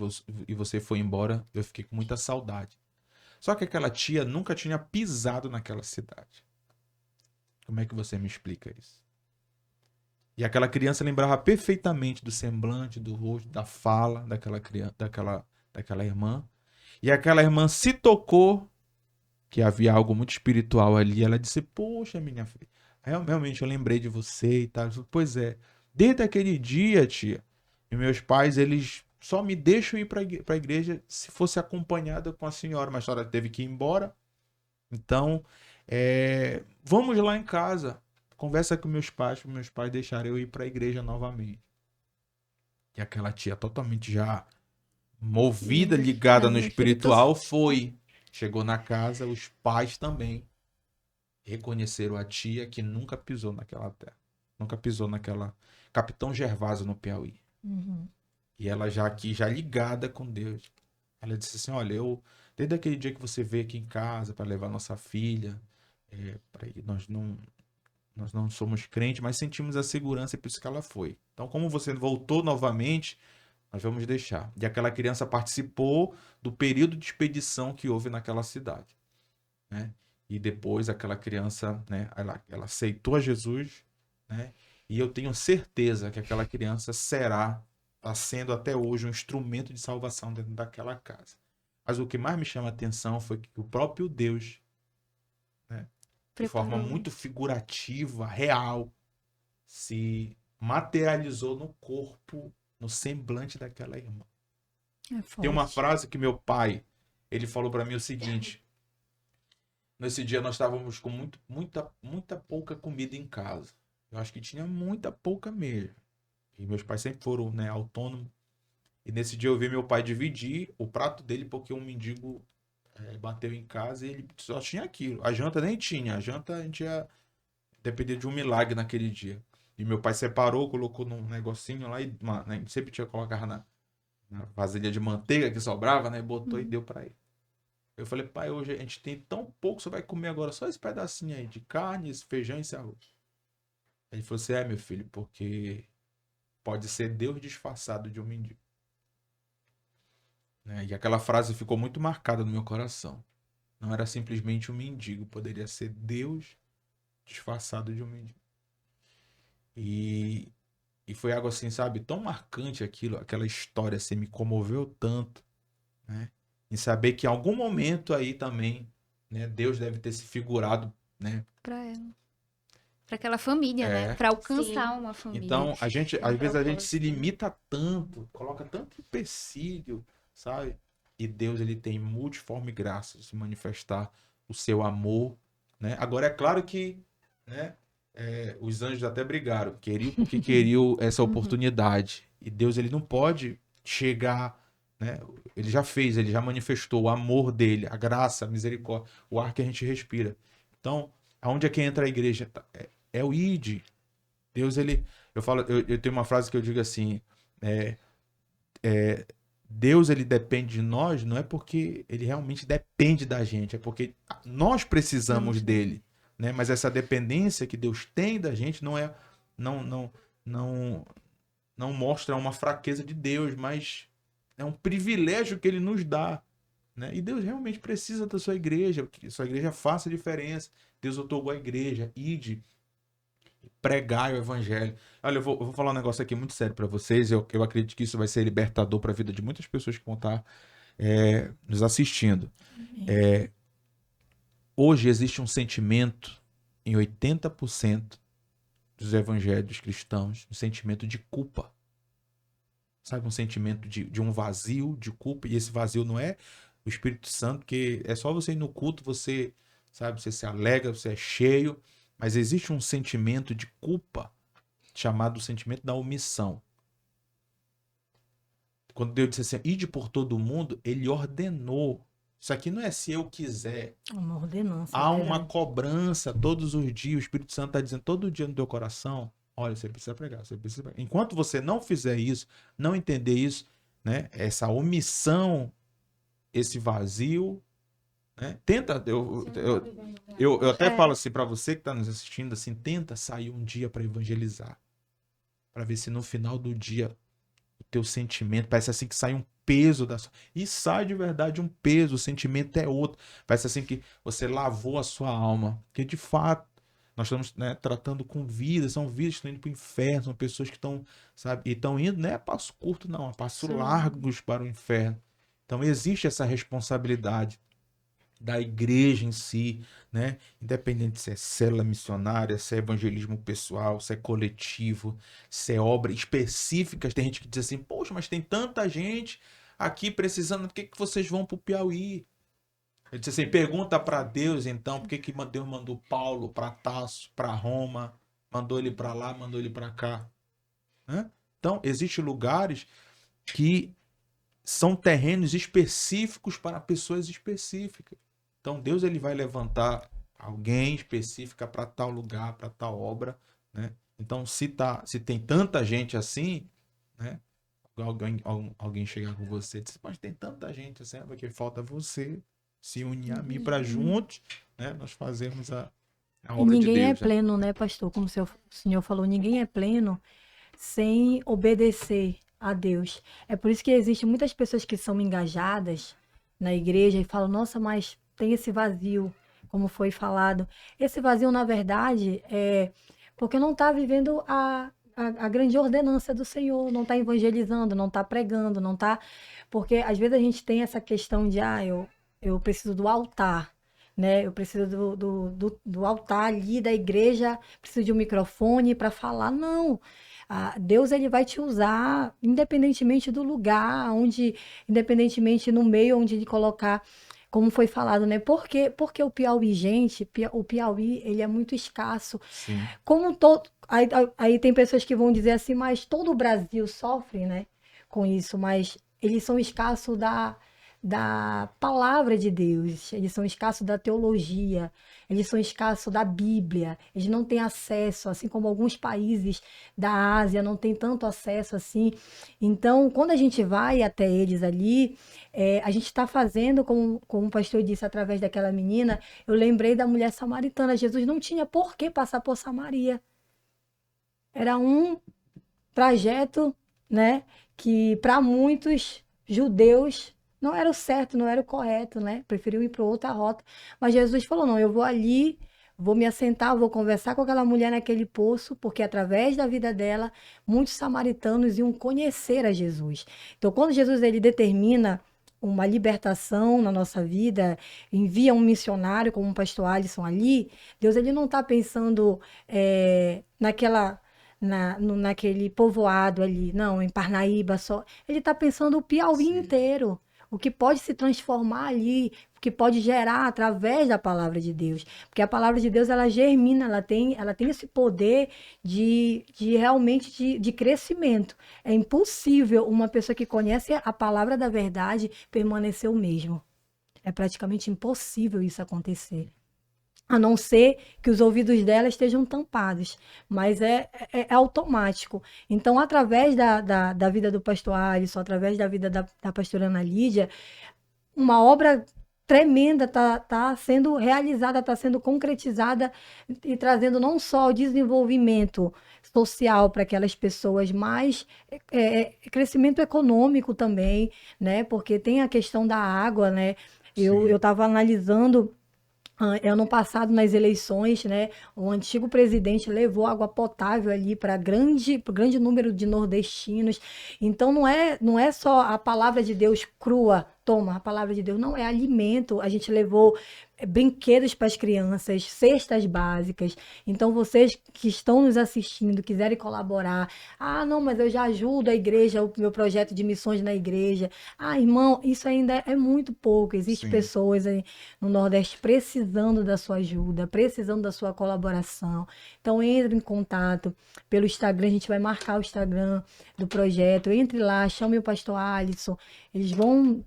e você foi embora, eu fiquei com muita saudade. Só que aquela tia nunca tinha pisado naquela cidade. Como é que você me explica isso? E aquela criança lembrava perfeitamente do semblante, do rosto, da fala daquela criança, daquela irmã. E aquela irmã se tocou que havia algo muito espiritual ali. Ela disse, poxa, minha filha, realmente eu lembrei de você e tal. Pois é, desde aquele dia, tia, e meus pais, eles só me deixam ir para a igreja se fosse acompanhada com a senhora. Mas a senhora teve que ir embora. Então, vamos lá em casa. Conversa com meus pais deixarem eu ir para a igreja novamente. E aquela tia totalmente já movida, ligada no espiritual, foi. Chegou na casa, os pais também reconheceram a tia que nunca pisou naquela terra. Nunca pisou naquela... Capitão Gervásio, no Piauí. Uhum. E ela já aqui, já ligada com Deus. Ela disse assim, olha, desde aquele dia que você veio aqui em casa para levar nossa filha, nós não somos crentes, mas sentimos a segurança e por isso que ela foi. Então, como você voltou novamente, nós vamos deixar. E aquela criança participou do período de expedição que houve naquela cidade, né? E depois aquela criança, né, ela aceitou a Jesus, né? E eu tenho certeza que aquela criança está sendo até hoje um instrumento de salvação dentro daquela casa. Mas o que mais me chama a atenção foi que o próprio Deus, né, de forma muito figurativa, real, se materializou no corpo, no semblante daquela irmã. Tem uma frase que meu pai, ele falou para mim o seguinte: nesse dia nós estávamos com muita pouca comida em casa. Eu acho que tinha muita pouca mesmo. E meus pais sempre foram, né, autônomos. E nesse dia eu vi meu pai dividir o prato dele porque um mendigo bateu em casa e ele só tinha aquilo. A janta nem tinha. A janta a gente ia depender de um milagre naquele dia. E meu pai separou, colocou num negocinho lá e né, sempre tinha que colocar na vasilha de manteiga que sobrava, né? Botou e deu para ele. Eu falei, pai, hoje a gente tem tão pouco, você vai comer agora só esse pedacinho aí de carne, esse feijão e esse arroz. Ele falou assim, meu filho, porque pode ser Deus disfarçado de um mendigo. Né? E aquela frase ficou muito marcada no meu coração. Não era simplesmente um mendigo, poderia ser Deus disfarçado de um mendigo. E foi algo assim, sabe, tão marcante aquilo, aquela história assim, me comoveu tanto, né? Em saber que em algum momento aí também, né, Deus deve ter se figurado, né? Para ela. Para aquela família, né? Para alcançar uma família. Então, às vezes a gente se limita tanto, coloca tanto empecilho, sabe? E Deus, ele tem multiforme graça de se manifestar o seu amor, né? Agora, é claro que, né, os anjos até brigaram, porque queriam essa oportunidade. E Deus, ele não pode chegar, né? Ele já fez, ele já manifestou o amor dele, a graça, a misericórdia, o ar que a gente respira. Então, aonde é que entra a igreja? É o id. Deus, ele... Eu tenho uma frase que eu digo assim, Deus, ele depende de nós, não é porque ele realmente depende da gente, é porque nós precisamos dele, né? Mas essa dependência que Deus tem da gente não, não, não, não mostra uma fraqueza de Deus, mas é um privilégio que ele nos dá, né? E Deus realmente precisa da sua igreja, que sua igreja faça a diferença. Deus otorgou a igreja, ide, pregai o evangelho. Olha, eu vou falar um negócio aqui muito sério para vocês. Eu acredito que isso vai ser libertador para a vida de muitas pessoas que vão estar nos assistindo. Hoje existe um sentimento em 80% dos evangelhos cristãos, um sentimento de culpa. Sabe, um sentimento de um vazio, de culpa. E esse vazio não é o Espírito Santo, que é só você ir no culto, você, sabe, você se alegra, você é cheio. Mas existe um sentimento de culpa chamado sentimento da omissão. Quando Deus disse assim, ide por todo mundo, ele ordenou. Isso aqui não é se eu quiser. Uma ordenança. Há é uma verdade. cobrança todos os dias. O Espírito Santo está dizendo todo dia no teu coração, olha, você precisa pregar, você precisa pregar. Enquanto você não fizer isso, não entender isso, né, essa omissão, esse vazio, né, tenta, eu até falo assim para você que está nos assistindo, assim, tenta sair um dia para evangelizar, para ver se no final do dia o teu sentimento, parece assim que sai um peso da sua... E sai de verdade um peso, o sentimento é outro. Parece assim que você lavou a sua alma. Porque de fato, nós estamos, né, tratando com vidas, são vidas que estão indo para o inferno, são pessoas que estão, sabe, e estão indo, não é a passo curto, não, a passo largos para o inferno. Então existe essa responsabilidade da igreja em si, né? Independente se é célula missionária, se é evangelismo pessoal, se é coletivo, se é obra específica. Tem gente que diz assim, poxa, mas tem tanta gente aqui precisando, por que vocês vão para o Piauí? Ele disse assim, pergunta para Deus então, por que Deus mandou Paulo para Tarso, para Roma, mandou ele para lá, mandou ele para cá, né? Então, existem lugares que são terrenos específicos para pessoas específicas. Então Deus, ele vai levantar alguém específica para tal lugar, para tal obra, né? Então se tem tanta gente assim, né? Alguém chegar com você e dizer, mas tem tanta gente assim, porque falta você se unir a mim para juntos, né? Nós fazermos a E obra de ninguém é Deus, né? pleno, né, pastor? Como o senhor falou, ninguém é pleno sem obedecer a Deus. É por isso que existem muitas pessoas que são engajadas na igreja e falam, nossa, mas tem esse vazio, como foi falado. Esse vazio, na verdade, é porque não está vivendo a grande ordenança do Senhor, não está evangelizando, não está pregando, não está... Porque às vezes a gente tem essa questão de, eu preciso do altar, né? Eu preciso do altar ali da igreja, preciso de um microfone para falar. Não. Deus, ele vai te usar independentemente do lugar, independentemente no meio onde ele colocar, como foi falado, né? Porque o Piauí, gente, o Piauí, ele é muito escasso. Sim. Como todo, aí tem pessoas que vão dizer assim, mas todo o Brasil sofre, né, com isso, mas eles são escassos da palavra de Deus, eles são escassos da teologia, eles são escassos da Bíblia, eles não têm acesso, assim como alguns países da Ásia não têm tanto acesso assim. Então, quando a gente vai até eles ali, a gente está fazendo, como o pastor disse, através daquela menina, eu lembrei da mulher samaritana. Jesus não tinha por que passar por Samaria. Era um trajeto, né, que para muitos judeus não era o certo, não era o correto, né? Preferiu ir para outra rota. Mas Jesus falou, não, eu vou ali, vou me assentar, vou conversar com aquela mulher naquele poço, porque através da vida dela, muitos samaritanos iam conhecer a Jesus. Então, quando Jesus, ele determina uma libertação na nossa vida, envia um missionário como o pastor Alisson ali, Deus, ele não está pensando naquele povoado ali, não, em Parnaíba só. Ele está pensando o Piauí Sim. inteiro. O que pode se transformar ali, o que pode gerar através da palavra de Deus. Porque a palavra de Deus, ela germina, ela tem esse poder de realmente de crescimento. É impossível uma pessoa que conhece a palavra da verdade permanecer o mesmo. É praticamente impossível isso acontecer. a não ser que os ouvidos dela estejam tampados, mas é automático. Então, através da vida do pastor Alisson, através da vida da pastora Ana Lídia, uma obra tremenda está sendo realizada, está sendo concretizada e trazendo não só o desenvolvimento social para aquelas pessoas, mas crescimento econômico também, né? Porque tem a questão da água, né? Eu estava analisando ano passado, nas eleições, né, o antigo presidente levou água potável ali para grande número de nordestinos. Então, não é só a palavra de Deus crua, toma, a palavra de Deus não é alimento. A gente levou brinquedos para as crianças, cestas básicas. Então, vocês que estão nos assistindo, quiserem colaborar, não, mas eu já ajudo a igreja, o meu projeto de missões na igreja. Irmão, isso ainda é muito pouco. Existem pessoas aí no Nordeste precisando da sua ajuda, precisando da sua colaboração. Então, entre em contato pelo Instagram, a gente vai marcar o Instagram do projeto. Entre lá, chame o pastor Alisson, eles vão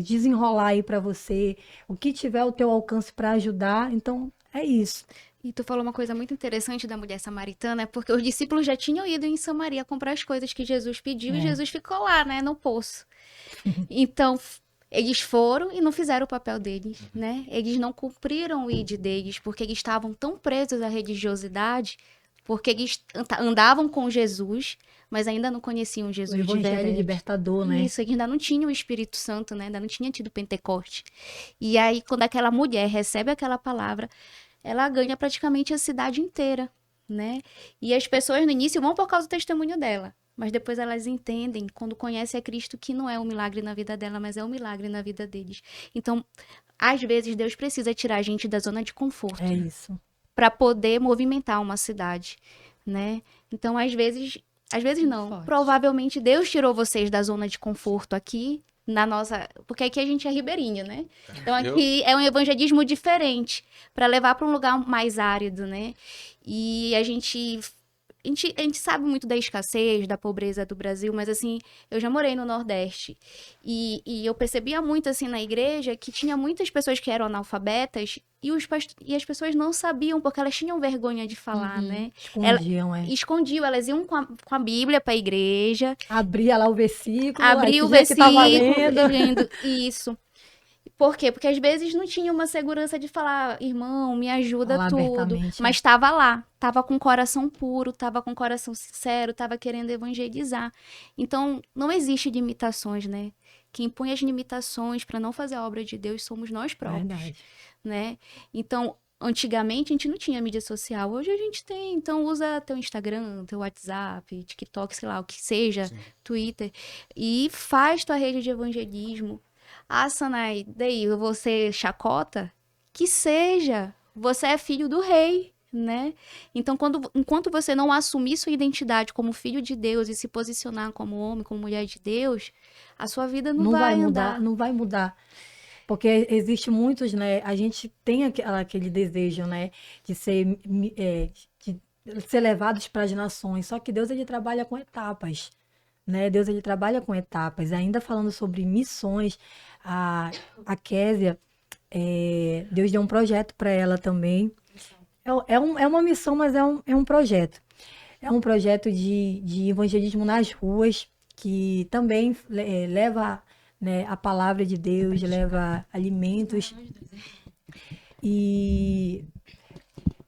desenrolar aí para você o que tiver ao teu alcance para ajudar. Então, é isso. E tu falou uma coisa muito interessante da mulher samaritana, porque os discípulos já tinham ido em Samaria comprar as coisas que Jesus pediu e Jesus ficou lá, né, no poço. Então, eles foram e não fizeram o papel deles, né? Eles não cumpriram o id deles, porque eles estavam tão presos à religiosidade, porque eles andavam com Jesus, mas ainda não conheciam Jesus O de evangelho verdade. libertador, né? Isso, eles ainda não tinham o Espírito Santo, né? Ainda não tinha tido Pentecoste. E aí, quando aquela mulher recebe aquela palavra, ela ganha praticamente a cidade inteira, né? E as pessoas no início vão por causa do testemunho dela, mas depois elas entendem, quando conhecem a Cristo, que não é um milagre na vida dela, mas é um milagre na vida deles. Então, às vezes, Deus precisa tirar a gente da zona de conforto. É isso. Para poder movimentar uma cidade, né? Então, às vezes não. Forte. Provavelmente Deus tirou vocês da zona de conforto aqui na nossa, porque aqui a gente é ribeirinho, né? Então aqui é um evangelismo diferente para levar para um lugar mais árido, né? E a gente sabe muito da escassez, da pobreza do Brasil, mas assim, eu já morei no Nordeste e eu percebia muito assim na igreja que tinha muitas pessoas que eram analfabetas e as pessoas não sabiam porque elas tinham vergonha de falar, né? Escondiam, Elas iam com a Bíblia para a igreja. Abria lá o versículo. Abria o versículo, lendo. Isso. Por quê? Porque às vezes não tinha uma segurança de falar, irmão, me ajuda falar tudo. Mas estava lá, estava com o coração puro, estava com o coração sincero, estava querendo evangelizar. Então, não existe limitações, né? Quem impõe as limitações para não fazer a obra de Deus somos nós próprios. Verdade. Né? Então, antigamente a gente não tinha mídia social, hoje a gente tem, então usa teu Instagram, teu WhatsApp, TikTok, sei lá, o que seja, Twitter, e faz tua rede de evangelismo. Sanai, daí você chacota? Que seja, você é filho do rei, né? Então, enquanto você não assumir sua identidade como filho de Deus e se posicionar como homem, como mulher de Deus, a sua vida não vai andar. Não vai mudar. Porque existe muitos, né? A gente tem aquele desejo, né? De ser levados para as nações. Só que Deus, ele trabalha com etapas, né? Deus, ele trabalha com etapas. Ainda falando sobre missões, a Késia, Deus deu um projeto para ela também. É uma missão, mas é um projeto. É um projeto de evangelismo nas ruas, que também leva... né, a palavra de Deus, leva alimentos. E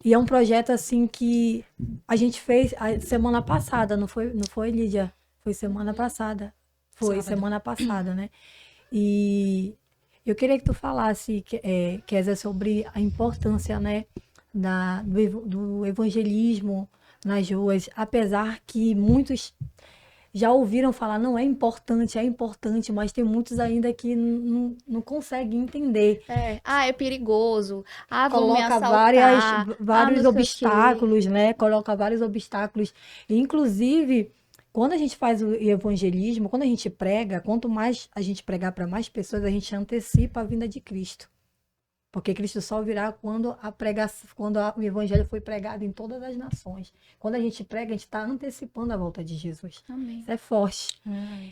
é um projeto assim que a gente fez a semana passada, não foi, Lídia? Foi semana passada. Foi semana passada, né? E eu queria que tu falasse, Kézia, sobre a importância, né, do evangelismo nas ruas, apesar que muitos já ouviram falar, não, é importante, mas tem muitos ainda que não conseguem entender. É perigoso. Vão Coloca me assaltar. vários obstáculos, né? Coloca vários obstáculos. Inclusive, quando a gente faz o evangelismo, quando a gente prega, quanto mais a gente pregar para mais pessoas, a gente antecipa a vinda de Cristo. Porque Cristo só virá quando o evangelho foi pregado em todas as nações. Quando a gente prega, a gente está antecipando a volta de Jesus. Amém. Isso é forte.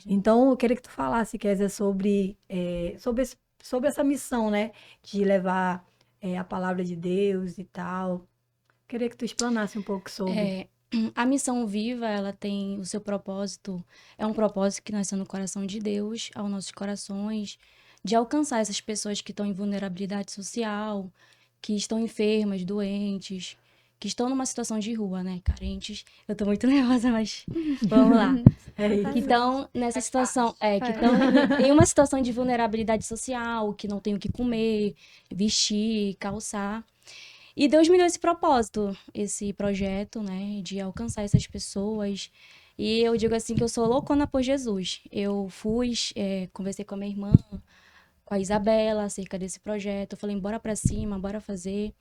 Então, eu queria que tu falasse, Kézia, sobre essa missão, né? De levar a palavra de Deus e tal. Queria que tu explanasse um pouco sobre. A Missão Viva, ela tem o seu propósito, é um propósito que nasceu no coração de Deus, aos nossos corações, de alcançar essas pessoas que estão em vulnerabilidade social, que estão enfermas, doentes, que estão numa situação de rua, né, carentes. Eu tô muito nervosa, mas vamos lá. É isso. Que estão nessa situação, que estão em uma situação de vulnerabilidade social, que não tem o que comer, vestir, calçar. E Deus me deu esse propósito, esse projeto, né, de alcançar essas pessoas. E eu digo assim que eu sou loucona por Jesus. Eu fui, conversei com a minha irmã, com a Isabela, acerca desse projeto. Eu falei, bora pra cima, bora fazer.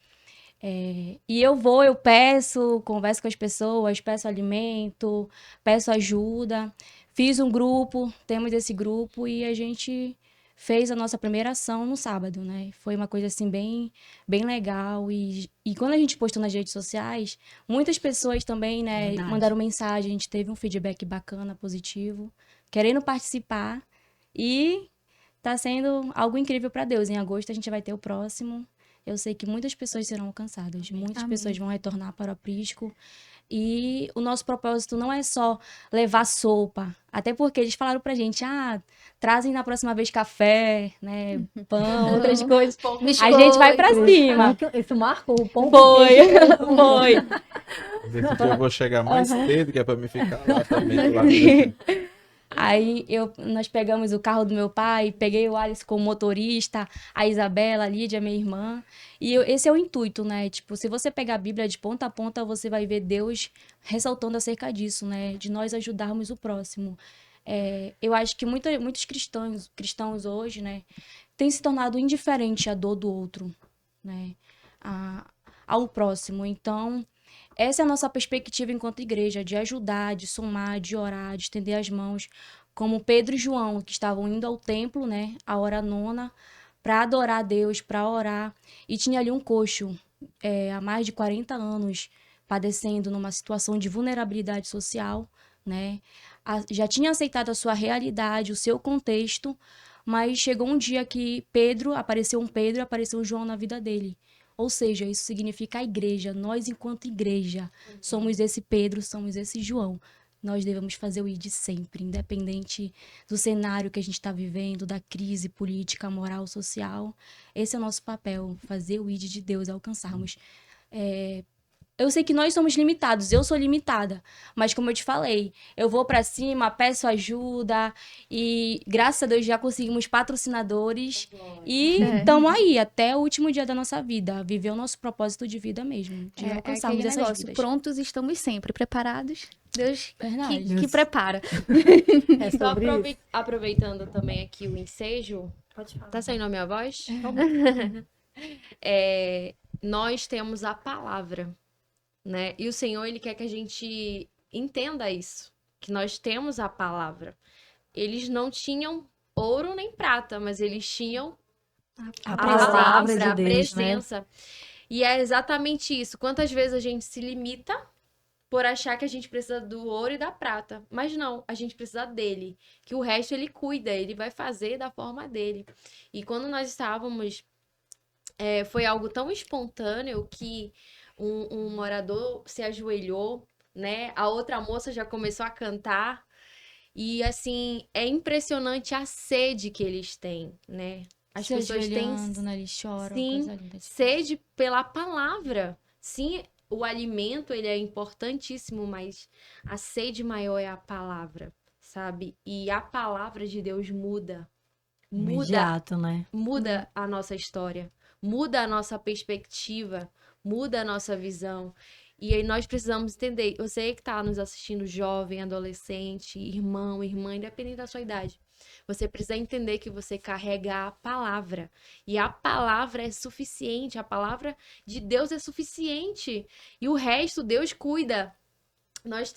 E eu peço, converso com as pessoas, peço alimento, peço ajuda. Fiz um grupo, temos esse grupo e a gente fez a nossa primeira ação no sábado, né? Foi uma coisa assim bem legal e quando a gente postou nas redes sociais, muitas pessoas também, né, Verdade. mandaram mensagem, a gente teve um feedback bacana, positivo, querendo participar e tá sendo algo incrível para Deus. Em agosto a gente vai ter o próximo. Eu sei que muitas pessoas serão alcançadas, muitas Amém. pessoas vão retornar para o aprisco. E o nosso propósito não é só levar sopa, até porque eles falaram pra gente, trazem na próxima vez café, né, pão, outras coisas. A gente vai pra cima. Isso marcou o pão. Foi, foi. Desse dia eu vou chegar mais cedo, que é pra me ficar lá também. Do lado desse- Aí nós pegamos o carro do meu pai, peguei o Alisson como motorista, a Isabela, a Lídia, minha irmã. E esse é o intuito, né? Tipo, se você pegar a Bíblia de ponta a ponta, você vai ver Deus ressaltando acerca disso, né? De nós ajudarmos o próximo. Eu acho que muitos cristãos hoje, né, têm se tornado indiferente à dor do outro, né? Ao próximo. Então, essa é a nossa perspectiva enquanto igreja, de ajudar, de somar, de orar, de estender as mãos, como Pedro e João, que estavam indo ao templo, né, a hora nona, para adorar a Deus, para orar, e tinha ali um coxo, há mais de 40 anos, padecendo numa situação de vulnerabilidade social, né, já tinha aceitado a sua realidade, o seu contexto, mas chegou um dia que apareceu um João na vida dele. Ou seja, isso significa a igreja. Nós, enquanto igreja, somos esse Pedro, somos esse João. Nós devemos fazer o ID sempre, independente do cenário que a gente está vivendo, da crise política, moral, social. Esse é o nosso papel, fazer o ID de Deus, alcançarmos. Eu sei que nós somos limitados, eu sou limitada, mas como eu te falei, eu vou pra cima, peço ajuda e graças a Deus já conseguimos patrocinadores e estamos aí até o último dia da nossa vida, viver o nosso propósito de vida mesmo, de alcançarmos aquele essas negócio, vidas. Prontos estamos sempre, preparados. Deus Verdade. que prepara. É Só sobre isso. aproveitando também aqui o ensejo. Pode falar. Tá saindo a minha voz? Nós temos a palavra, né? E o Senhor, Ele quer que a gente entenda isso, que nós temos a palavra. Eles não tinham ouro nem prata, mas eles tinham A a palavra de a Deus, né? presença. E é exatamente isso. Quantas vezes a gente se limita por achar que a gente precisa do ouro e da prata. Mas não, a gente precisa dele. Que o resto ele cuida, ele vai fazer da forma dele. E quando nós estávamos, foi algo tão espontâneo que um morador se ajoelhou, né? A outra moça já começou a cantar. E assim, é impressionante a sede que eles têm, né? As Se pessoas têm ajoelhando, né, eles choram, sim, coisa linda. sede pela palavra. Sim, o alimento ele é importantíssimo, mas a sede maior é a palavra, sabe? E a palavra de Deus muda Imediato, né? muda a nossa história, muda a nossa perspectiva, muda a nossa visão. E aí nós precisamos entender, você que está nos assistindo, jovem, adolescente, irmão, irmã, independente da sua idade, você precisa entender que você carrega a palavra. E a palavra é suficiente, a palavra de Deus é suficiente. E o resto Deus cuida. Nós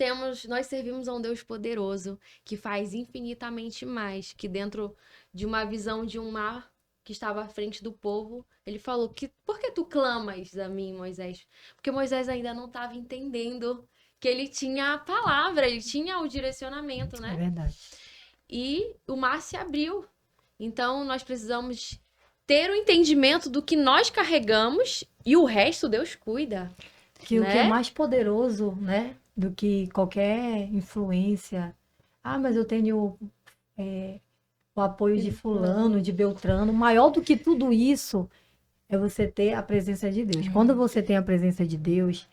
servimos a um Deus poderoso que faz infinitamente mais, que dentro de uma visão de um mar que estava à frente do povo, ele falou que por que tu clamas a mim, Moisés? Porque Moisés ainda não estava entendendo que ele tinha a palavra, ele tinha o direcionamento, né? É verdade. E o mar se abriu. Então nós precisamos ter o entendimento do que nós carregamos e o resto Deus cuida. Que o que né? é mais poderoso, né, do que qualquer influência. Ah, mas eu tenho o apoio de fulano, de Beltrano. Maior do que tudo isso é você ter a presença de Deus. Quando você tem a presença de Deus,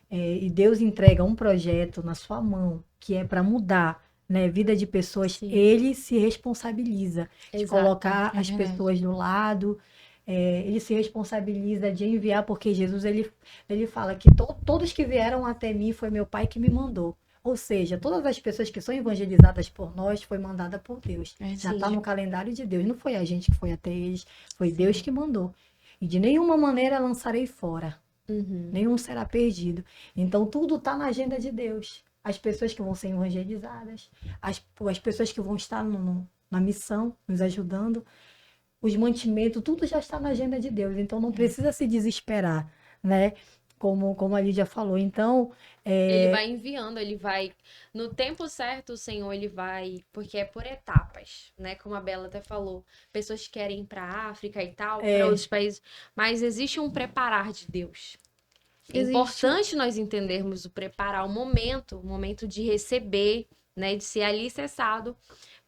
e Deus entrega um projeto na sua mão, que é para mudar, né, a vida de pessoas, Sim. ele se responsabiliza de Exato, colocar é as verdade. pessoas do lado, ele se responsabiliza de enviar, porque Jesus, ele fala que todos que vieram até mim foi meu Pai que me mandou. Ou seja, todas as pessoas que são evangelizadas por nós foi mandada por Deus. Já está no calendário de Deus. Não foi a gente que foi até eles, foi Deus que mandou. E de nenhuma maneira lançarei fora. Uhum. Nenhum será perdido. Então, tudo está na agenda de Deus. As pessoas que vão ser evangelizadas, as pessoas que vão estar na missão, nos ajudando, os mantimentos, tudo já está na agenda de Deus. Então, não precisa se desesperar, né? Como a Lídia falou. Então, Ele vai enviando, ele vai. No tempo certo, o Senhor, ele vai. Porque é por etapas, né? Como a Bela até falou. Pessoas querem ir para a África e tal, para outros países. Mas existe um preparar de Deus. É Existe. importante nós entendermos o preparar o momento de receber, né? De ser alicerçado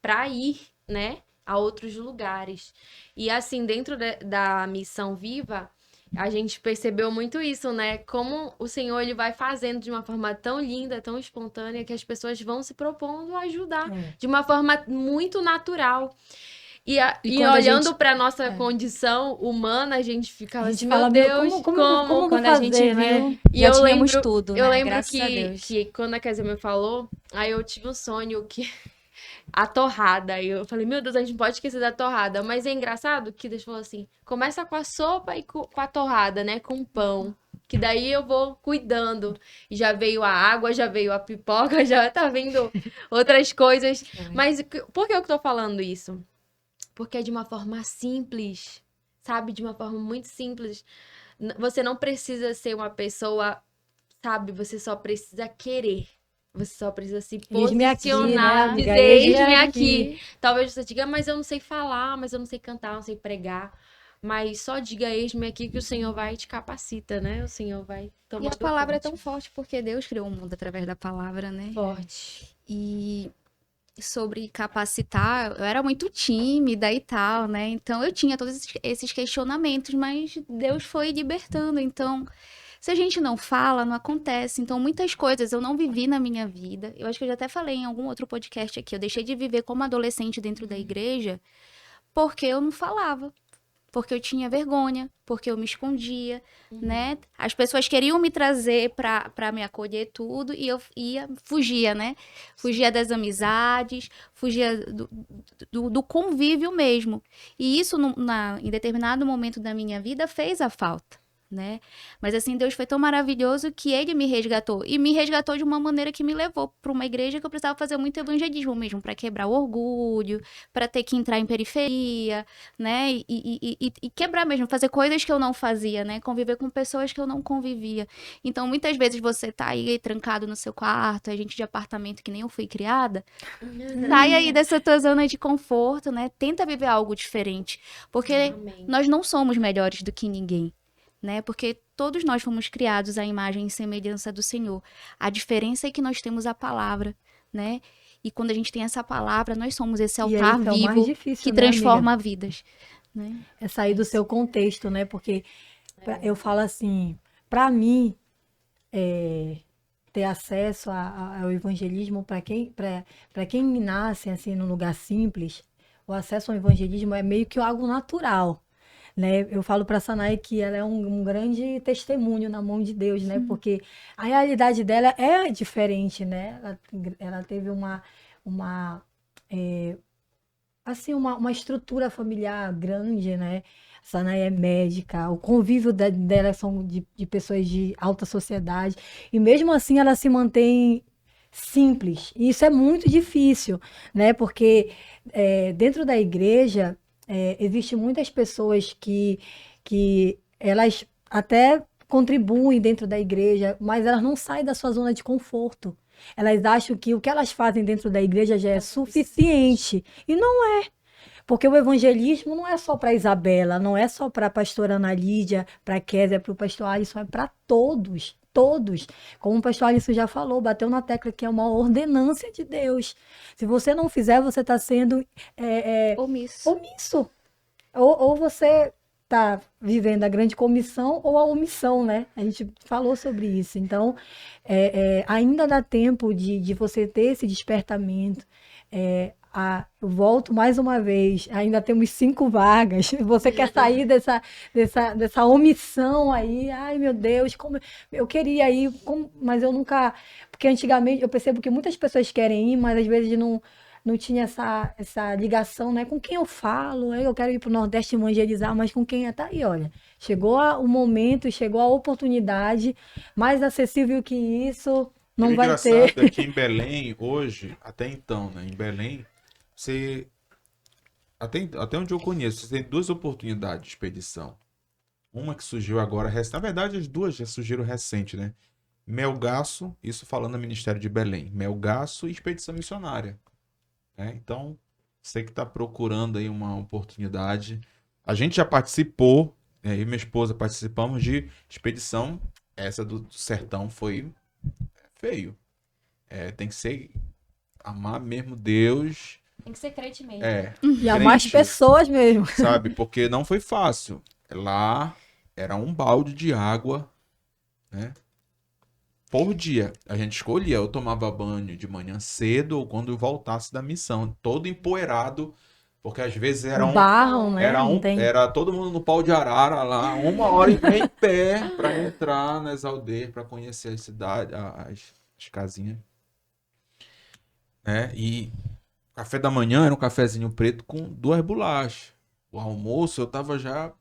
para ir, né? A outros lugares. E assim, dentro da missão Viva. A gente percebeu muito isso, né? Como o Senhor ele vai fazendo de uma forma tão linda, tão espontânea, que as pessoas vão se propondo a ajudar de uma forma muito natural. E quando a olhando gente- para nossa condição humana, a gente ficava a gente assim, fala, meu meu, Deus, como eu vou Quando a gente fazer, viu, né? E já eu tínhamos lembro- tudo, Eu né? lembro Graças a Deus. que quando a Kézia me falou, aí eu tive um sonho que a torrada. E eu falei, meu Deus, a gente não pode esquecer da torrada. Mas é engraçado que Deus falou assim: começa com a sopa e com a torrada, né? Com pão. Que daí eu vou cuidando. E já veio a água, já veio a pipoca, já tá vindo outras coisas. Mas por que eu tô falando isso? Porque é de uma forma simples, sabe? De uma forma muito simples. Você não precisa ser uma pessoa, sabe? Você só precisa querer. Você só precisa se Eis-me aqui, né, posicionar, amiga? dizer, Eis-me eis-me aqui. aqui. Talvez você diga, mas eu não sei falar, mas eu não sei cantar, eu não sei pregar. Mas só diga, eis-me aqui, que o Senhor vai te capacita, né? O Senhor vai tomando E a palavra é conta. tão forte porque Deus criou o mundo através da palavra, né? Forte. E sobre capacitar, eu era muito tímida e tal, né? Então eu tinha todos esses questionamentos, mas Deus foi libertando. Então, se a gente não fala, não acontece. Então, muitas coisas eu não vivi na minha vida. Eu acho que eu já até falei em algum outro podcast aqui. Eu deixei de viver como adolescente dentro da igreja porque eu não falava. Porque eu tinha vergonha, porque eu me escondia, né? As pessoas queriam me trazer pra me acolher tudo e eu fugia, né? Fugia das amizades, fugia do convívio mesmo. E isso, em determinado momento da minha vida, fez a falta, né? Mas assim, Deus foi tão maravilhoso que Ele me resgatou. E me resgatou de uma maneira que me levou para uma igreja que eu precisava fazer muito evangelismo mesmo, para quebrar o orgulho, para ter que entrar em periferia, né? E quebrar mesmo, fazer coisas que eu não fazia, né? Conviver com pessoas que eu não convivia. Então, muitas vezes você tá aí trancado no seu quarto, a gente de apartamento que nem eu fui criada, sai aí dessa tua zona de conforto, né? Tenta viver algo diferente, porque Amém. nós não somos melhores do que ninguém, né? Porque todos nós fomos criados à imagem e semelhança do Senhor. A diferença é que nós temos a palavra, né? E quando a gente tem essa palavra, nós somos esse E aí, altar isso é o mais vivo difícil, que né, amiga? transforma vidas, né? É sair do seu contexto, né? Porque eu falo assim, para mim, ter acesso ao evangelismo, para quem nasce assim num lugar simples, o acesso ao evangelismo é meio que algo natural, né? Eu falo para a Sanai que ela é um grande testemunho na mão de Deus, né? Porque a realidade dela é diferente, né? Ela teve uma estrutura familiar grande, né? A Sanai é médica, o convívio dela são de pessoas de alta sociedade, e mesmo assim ela se mantém simples. E isso é muito difícil, né? Porque dentro da igreja existem muitas pessoas que elas até contribuem dentro da igreja, mas elas não saem da sua zona de conforto. Elas acham que o que elas fazem dentro da igreja já é suficiente. E não é. Porque o evangelismo não é só para Isabela, não é só para a pastora Ana Lídia, para a Kézia, para o pastor Alisson, é para todos, todos. Como o pastor Alisson já falou, bateu na tecla que é uma ordenância de Deus. Se você não fizer, você está sendo Omisso. omisso. Ou você está vivendo a grande comissão ou a omissão, né? A gente falou sobre isso. Então, ainda dá tempo de você ter esse despertamento. Eu volto mais uma vez, ainda temos 5 vagas. Você quer sair dessa omissão aí? Ai, meu Deus, como eu queria ir, mas eu nunca. Porque antigamente eu percebo que muitas pessoas querem ir, mas às vezes não tinha essa ligação, né? Com quem eu falo, eu quero ir para o Nordeste evangelizar, mas com quem tá aí, olha. Chegou o momento, chegou a oportunidade, mais acessível que isso, não vai ter. O engraçado é que em Belém, hoje, até então, né? Em Belém, você. Até onde eu conheço, você tem 2 oportunidades de expedição. Uma que surgiu agora, na verdade, as 2 já surgiram recente, né? Melgaço, isso falando do Ministério de Belém. Melgaço e expedição missionária. Então, você que está procurando aí uma oportunidade. A gente já participou, eu e minha esposa participamos de expedição. Essa do sertão foi feio. Tem que ser amar mesmo Deus. Tem que ser crente mesmo. E amar as pessoas mesmo. Sabe? Porque não foi fácil. Lá era um balde de água, né? Por dia. A gente escolhia, eu tomava banho de manhã cedo ou quando eu voltasse da missão. Todo empoeirado, porque às vezes era barro, né? Era todo mundo no pau de arara lá, 1h30 em pé para entrar nas aldeias, para conhecer as cidades, as casinhas. E café da manhã era um cafezinho preto com 2 bolachas. O almoço eu tava já...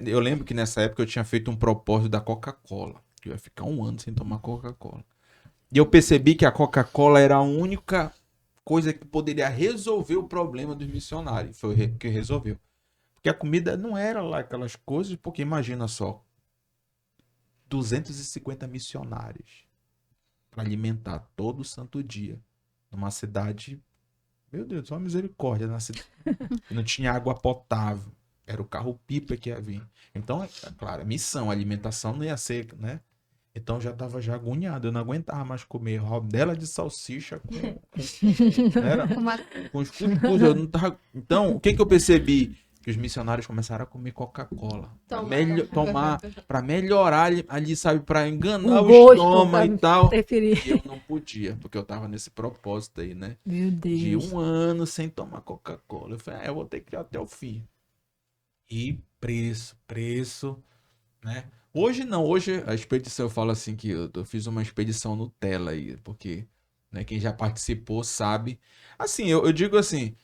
eu lembro que nessa época eu tinha feito um propósito da Coca-Cola. Que eu ia ficar 1 ano sem tomar Coca-Cola. E eu percebi que a Coca-Cola era a única coisa que poderia resolver o problema dos missionários. Foi o que resolveu. Porque a comida não era lá aquelas coisas, porque imagina só, 250 missionários para alimentar todo santo dia numa cidade, meu Deus, só misericórdia, na cidade. Não tinha água potável. Era o carro-pipa que ia vir. Então, claro, missão, alimentação não ia ser, né? Então já tava agoniado, eu não aguentava mais comer rodela de salsicha com os cuscuz, eu não tava... Então, o que eu percebi? Que os missionários começaram a comer Coca-Cola. Para melhorar ali, sabe, para enganar o estômago e tal. E eu não podia, porque eu tava nesse propósito aí, né? Meu Deus. De 1 ano sem tomar Coca-Cola. Eu falei, eu vou ter que ir até o fim. E preço, né? Hoje não, hoje a expedição, eu falo assim que eu fiz uma expedição Nutella aí, porque, né, quem já participou sabe. Assim, eu digo assim,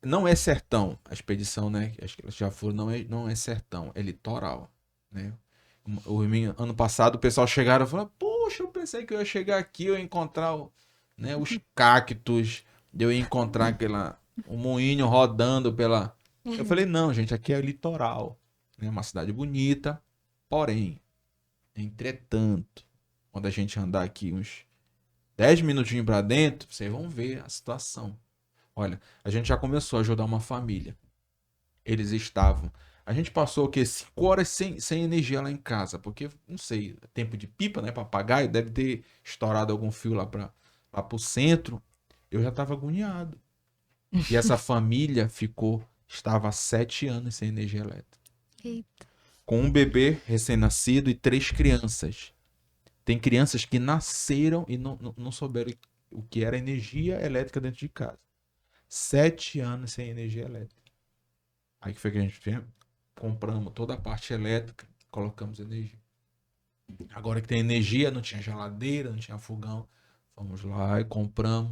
não é sertão a expedição, né? Acho que elas já foram, não é sertão, é litoral, né? Ano passado o pessoal chegaram e falou, poxa, eu pensei que eu ia chegar aqui, eu ia encontrar, né, os cactos, eu ia encontrar o moinho rodando pela... Eu falei, não, gente, aqui é litoral, né? Uma cidade bonita. Porém, entretanto, quando a gente andar aqui uns 10 minutinhos para dentro, vocês vão ver a situação. Olha, a gente já começou a ajudar uma família. Eles estavam... A gente passou o quê? 5 horas sem energia lá em casa, porque, não sei, tempo de pipa, né? Papagaio, deve ter estourado algum fio lá pro centro. Eu já estava agoniado. E essa família estava há 7 anos sem energia elétrica. Eita. Com um bebê recém-nascido e 3 crianças. Tem crianças que nasceram e não souberam o que era energia elétrica dentro de casa. 7 anos sem energia elétrica. Aí que foi que a gente fez? Compramos toda a parte elétrica, colocamos energia. Agora que tem energia, não tinha geladeira, não tinha fogão. Fomos lá e compramos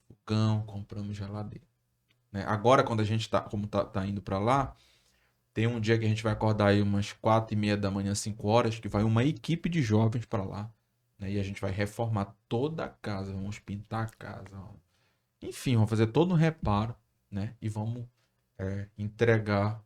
fogão, compramos geladeira. Né? Agora, quando a gente tá indo para lá, tem um dia que a gente vai acordar aí umas 4h30 da manhã, 5 horas, que vai uma equipe de jovens para lá. Né? E a gente vai reformar toda a casa, vamos pintar a casa. Enfim, vamos fazer todo um reparo, né? E vamos entregar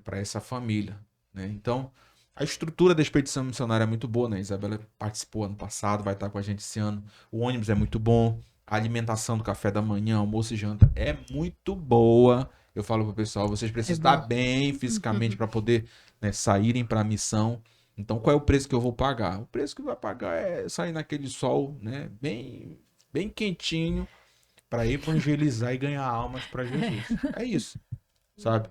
para essa família. Né? Então, a estrutura da expedição missionária é muito boa, né? A Isabela participou ano passado, vai estar com a gente esse ano. O ônibus é muito bom. A alimentação do café da manhã, almoço e janta é muito boa. Eu falo pro pessoal, vocês precisam estar bem fisicamente para poder, né, saírem para a missão. Então, qual é o preço que eu vou pagar? O preço que vai pagar é sair naquele sol, né, bem quentinho, para evangelizar e ganhar almas para Jesus. É isso, sabe?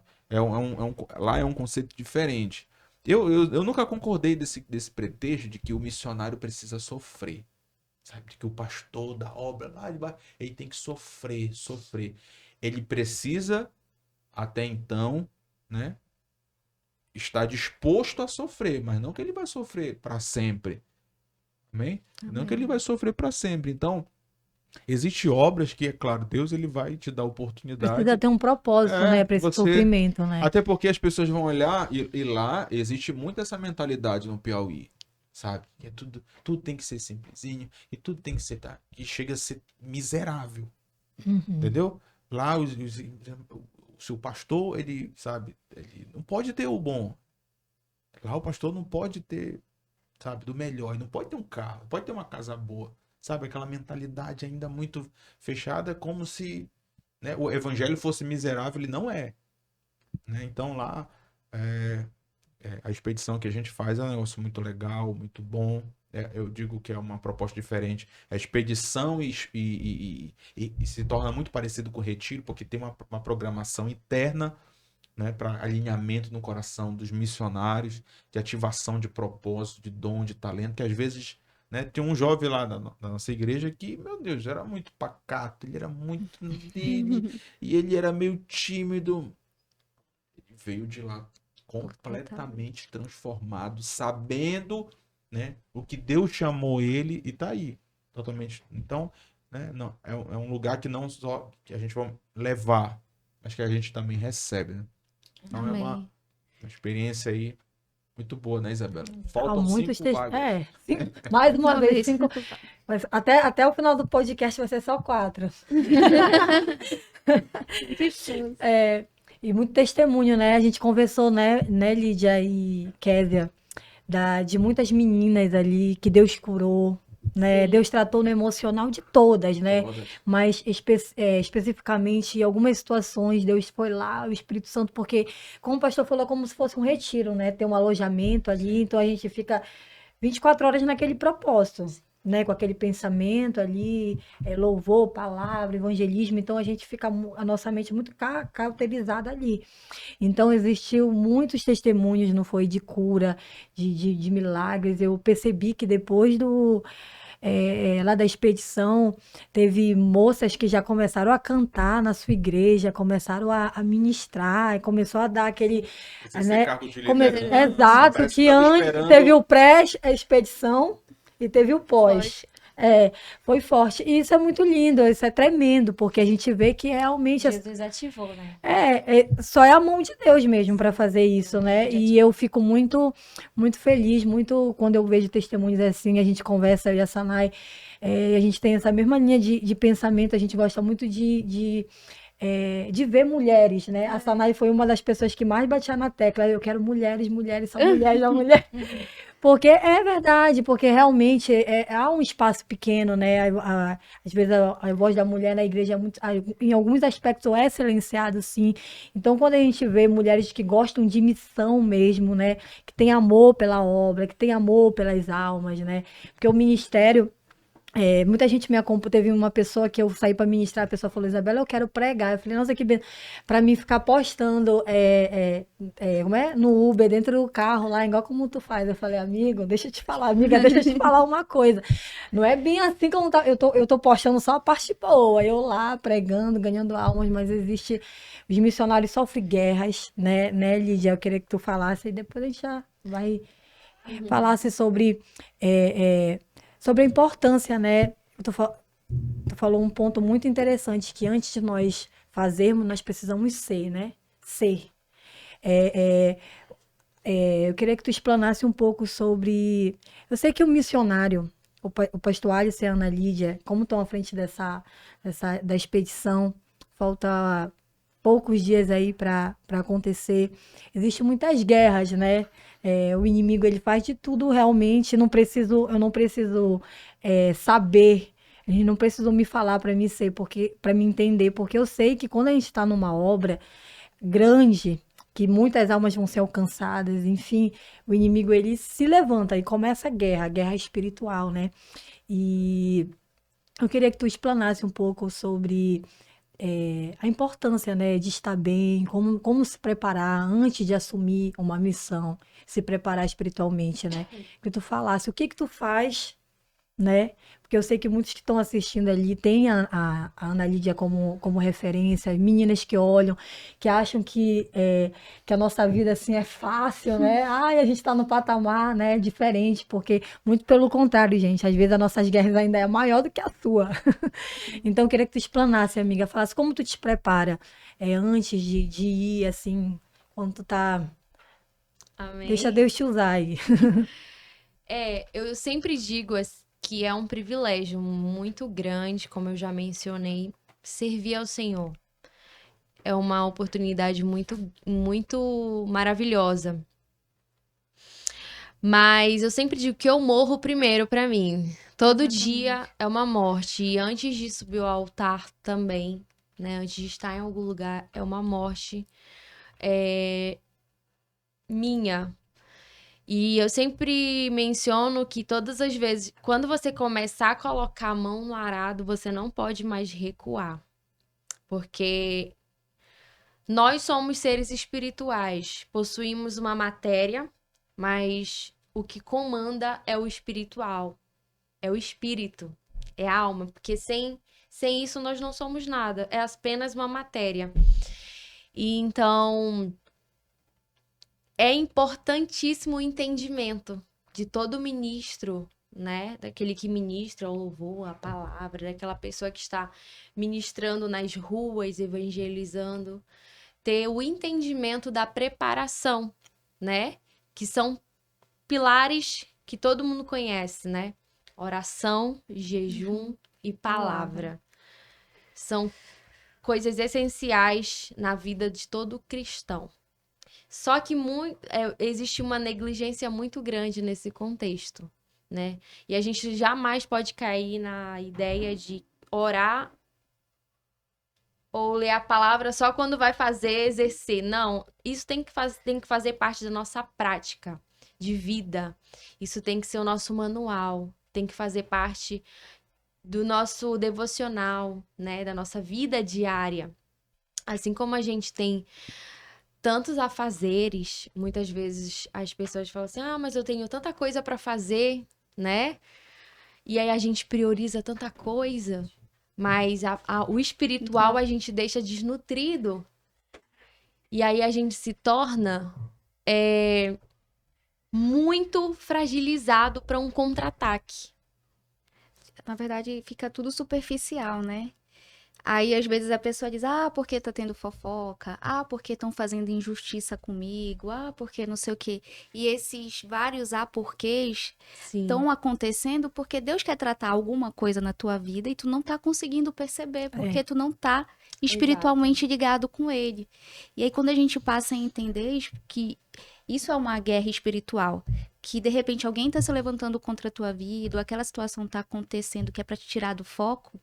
Lá é um conceito diferente. Eu nunca concordei desse pretexto de que o missionário precisa sofrer. Sabe? De que o pastor da obra lá de baixo, ele tem que sofrer. Ele precisa, até então, né, estar disposto a sofrer, mas não que ele vai sofrer para sempre. Amém? Não que ele vai sofrer para sempre. Então, existem obras que, é claro, Deus ele vai te dar oportunidade. Precisa ter um propósito, né, para esse você- sofrimento, né? Até porque as pessoas vão olhar e lá existe muito essa mentalidade no Piauí, sabe? Que é tudo tem que ser simplesinho e tudo tem que ser, que chega a ser miserável, entendeu? Lá se o pastor, ele, sabe, ele não pode ter o bom. Lá o pastor não pode ter, sabe, do melhor, ele não pode ter um carro, não pode ter uma casa boa, sabe? Aquela mentalidade ainda muito fechada, como se, né, o evangelho fosse miserável, ele não é, né? Então lá a expedição que a gente faz é um negócio muito legal, muito bom. Eu digo que é uma proposta diferente. A expedição e se torna muito parecido com o retiro, porque tem uma programação interna, né, para alinhamento no coração dos missionários, de ativação de propósito, de dom, de talento, que às vezes, né, tem um jovem lá da nossa igreja que, meu Deus, era muito pacato, ele era muito dele, e ele era meio tímido. Ele veio de lá completamente transformado, sabendo, né, o que Deus chamou ele e tá aí, totalmente. Então, né, não, é um lugar que não só que a gente vai levar, mas que a gente também recebe, né? Então é uma experiência aí muito boa, né, Isabela? Faltam muitos 5 vagas. Mais uma vez, Talvez. 5. Mas até o final do podcast vai ser só 4. E muito testemunho, né? A gente conversou, né, Lídia e Kézia, de muitas meninas ali que Deus curou, né? Deus tratou no emocional de todas, né? Mas especificamente em algumas situações, Deus foi lá, o Espírito Santo, porque, como o pastor falou, como se fosse um retiro, né? Tem um alojamento ali, então a gente fica 24 horas naquele propósito, né? Com aquele pensamento ali, louvor, palavra, evangelismo, então a gente fica, a nossa mente muito cauterizada ali. Então existiu muitos testemunhos, não foi, de cura, de milagres. Eu percebi que depois lá da expedição, teve moças que já começaram a cantar na sua igreja, começaram a ministrar, e começou a dar aquele, né, exato, que antes teve o pré-expedição e teve o pós. Foi forte. E isso é muito lindo, isso é tremendo, porque a gente vê que realmente Jesus ativou, né? só é a mão de Deus mesmo para fazer isso, né? E eu fico muito, muito feliz, muito quando eu vejo testemunhos assim, a gente conversa, eu e a Sanai, a gente tem essa mesma linha de pensamento, a gente gosta muito de ver mulheres, né? A Sanai foi uma das pessoas que mais batia na tecla, eu quero mulheres, só mulheres, só mulheres. Porque é verdade, porque realmente há um espaço pequeno, né? Às vezes a voz da mulher na igreja, em alguns aspectos, é silenciado, sim. Então, quando a gente vê mulheres que gostam de missão mesmo, né? Que tem amor pela obra, que tem amor pelas almas, né? Porque o ministério... muita gente me acompanha. Teve uma pessoa que eu saí para ministrar, a pessoa falou: Isabela, eu quero pregar. Eu falei: nossa, que para mim ficar postando como é? No Uber, dentro do carro lá, igual como tu faz. Eu falei: amiga, deixa eu te falar uma coisa. Não é bem assim como tá. Eu tô postando só a parte boa, eu lá pregando, ganhando almas, mas os missionários sofrem guerras, né, Lídia? Eu queria que tu falasse e depois a gente já vai falasse sobre a importância, né? Tu falou um ponto muito interessante, que antes de nós fazermos, nós precisamos ser, né? Ser. Eu queria que tu explanasse um pouco sobre... Eu sei que o missionário, o pastor Alisson e a Ana Lídia, como estão à frente da expedição, falta poucos dias aí para acontecer. Existem muitas guerras, né? O inimigo, ele faz de tudo realmente. Eu não preciso saber Eles não precisam me falar para mim ser, porque para me entender, porque eu sei que quando a gente está numa obra grande, que muitas almas vão ser alcançadas, enfim, o inimigo ele se levanta e começa a guerra espiritual, né? E eu queria que tu explanasse um pouco sobre a importância, né, de estar bem, como se preparar antes de assumir uma missão, se preparar espiritualmente, né? Que tu falasse o que tu faz, né? Porque eu sei que muitos que estão assistindo ali têm a Ana Lídia como referência, meninas que olham, que acham que a nossa vida assim é fácil, né? Ai, a gente está no patamar, né? Diferente, porque muito pelo contrário, gente, às vezes as nossas guerras ainda é maior do que a sua. Então, eu queria que tu explanasse, amiga, falasse como tu te prepara antes de ir, assim, quando tu tá. Deixa Amém. Deus te usar aí. Eu sempre digo que é um privilégio muito grande, como eu já mencionei, servir ao Senhor. É uma oportunidade muito, muito maravilhosa. Mas eu sempre digo que eu morro primeiro pra mim. Todo dia é uma morte. E antes de subir ao altar também, né? Antes de estar em algum lugar, é uma morte minha. E eu sempre menciono que todas as vezes, quando você começar a colocar a mão no arado, você não pode mais recuar. Porque nós somos seres espirituais, possuímos uma matéria, mas o que comanda é o espiritual, é o espírito, é a alma, porque sem isso nós não somos nada, é apenas uma matéria. E então é importantíssimo o entendimento de todo ministro, né? Daquele que ministra o louvor, a palavra, daquela pessoa que está ministrando nas ruas, evangelizando, ter o entendimento da preparação, né? Que são pilares que todo mundo conhece, né? Oração, jejum e palavra. São coisas essenciais na vida de todo cristão. Só que existe uma negligência muito grande nesse contexto, né? E a gente jamais pode cair na ideia de orar ou ler a palavra só quando vai exercer. Não, isso tem que fazer parte da nossa prática de vida. Isso tem que ser o nosso manual, tem que fazer parte do nosso devocional, né? Da nossa vida diária. Assim como a gente tem tantos afazeres, muitas vezes as pessoas falam assim: ah, mas eu tenho tanta coisa para fazer, né? E aí a gente prioriza tanta coisa, mas o espiritual a gente deixa desnutrido. E aí a gente se torna muito fragilizado para um contra-ataque. Na verdade, fica tudo superficial, né? Aí, às vezes, a pessoa diz, ah, porque tá tendo fofoca? Ah, porque estão fazendo injustiça comigo? Ah, porque não sei o quê. E esses vários porquês Sim, estão acontecendo porque Deus quer tratar alguma coisa na tua vida e tu não tá conseguindo perceber, porque tu não tá espiritualmente ligado com Ele. E aí, quando a gente passa a entender que isso é uma guerra espiritual, que de repente alguém tá se levantando contra a tua vida, ou aquela situação tá acontecendo que é pra te tirar do foco,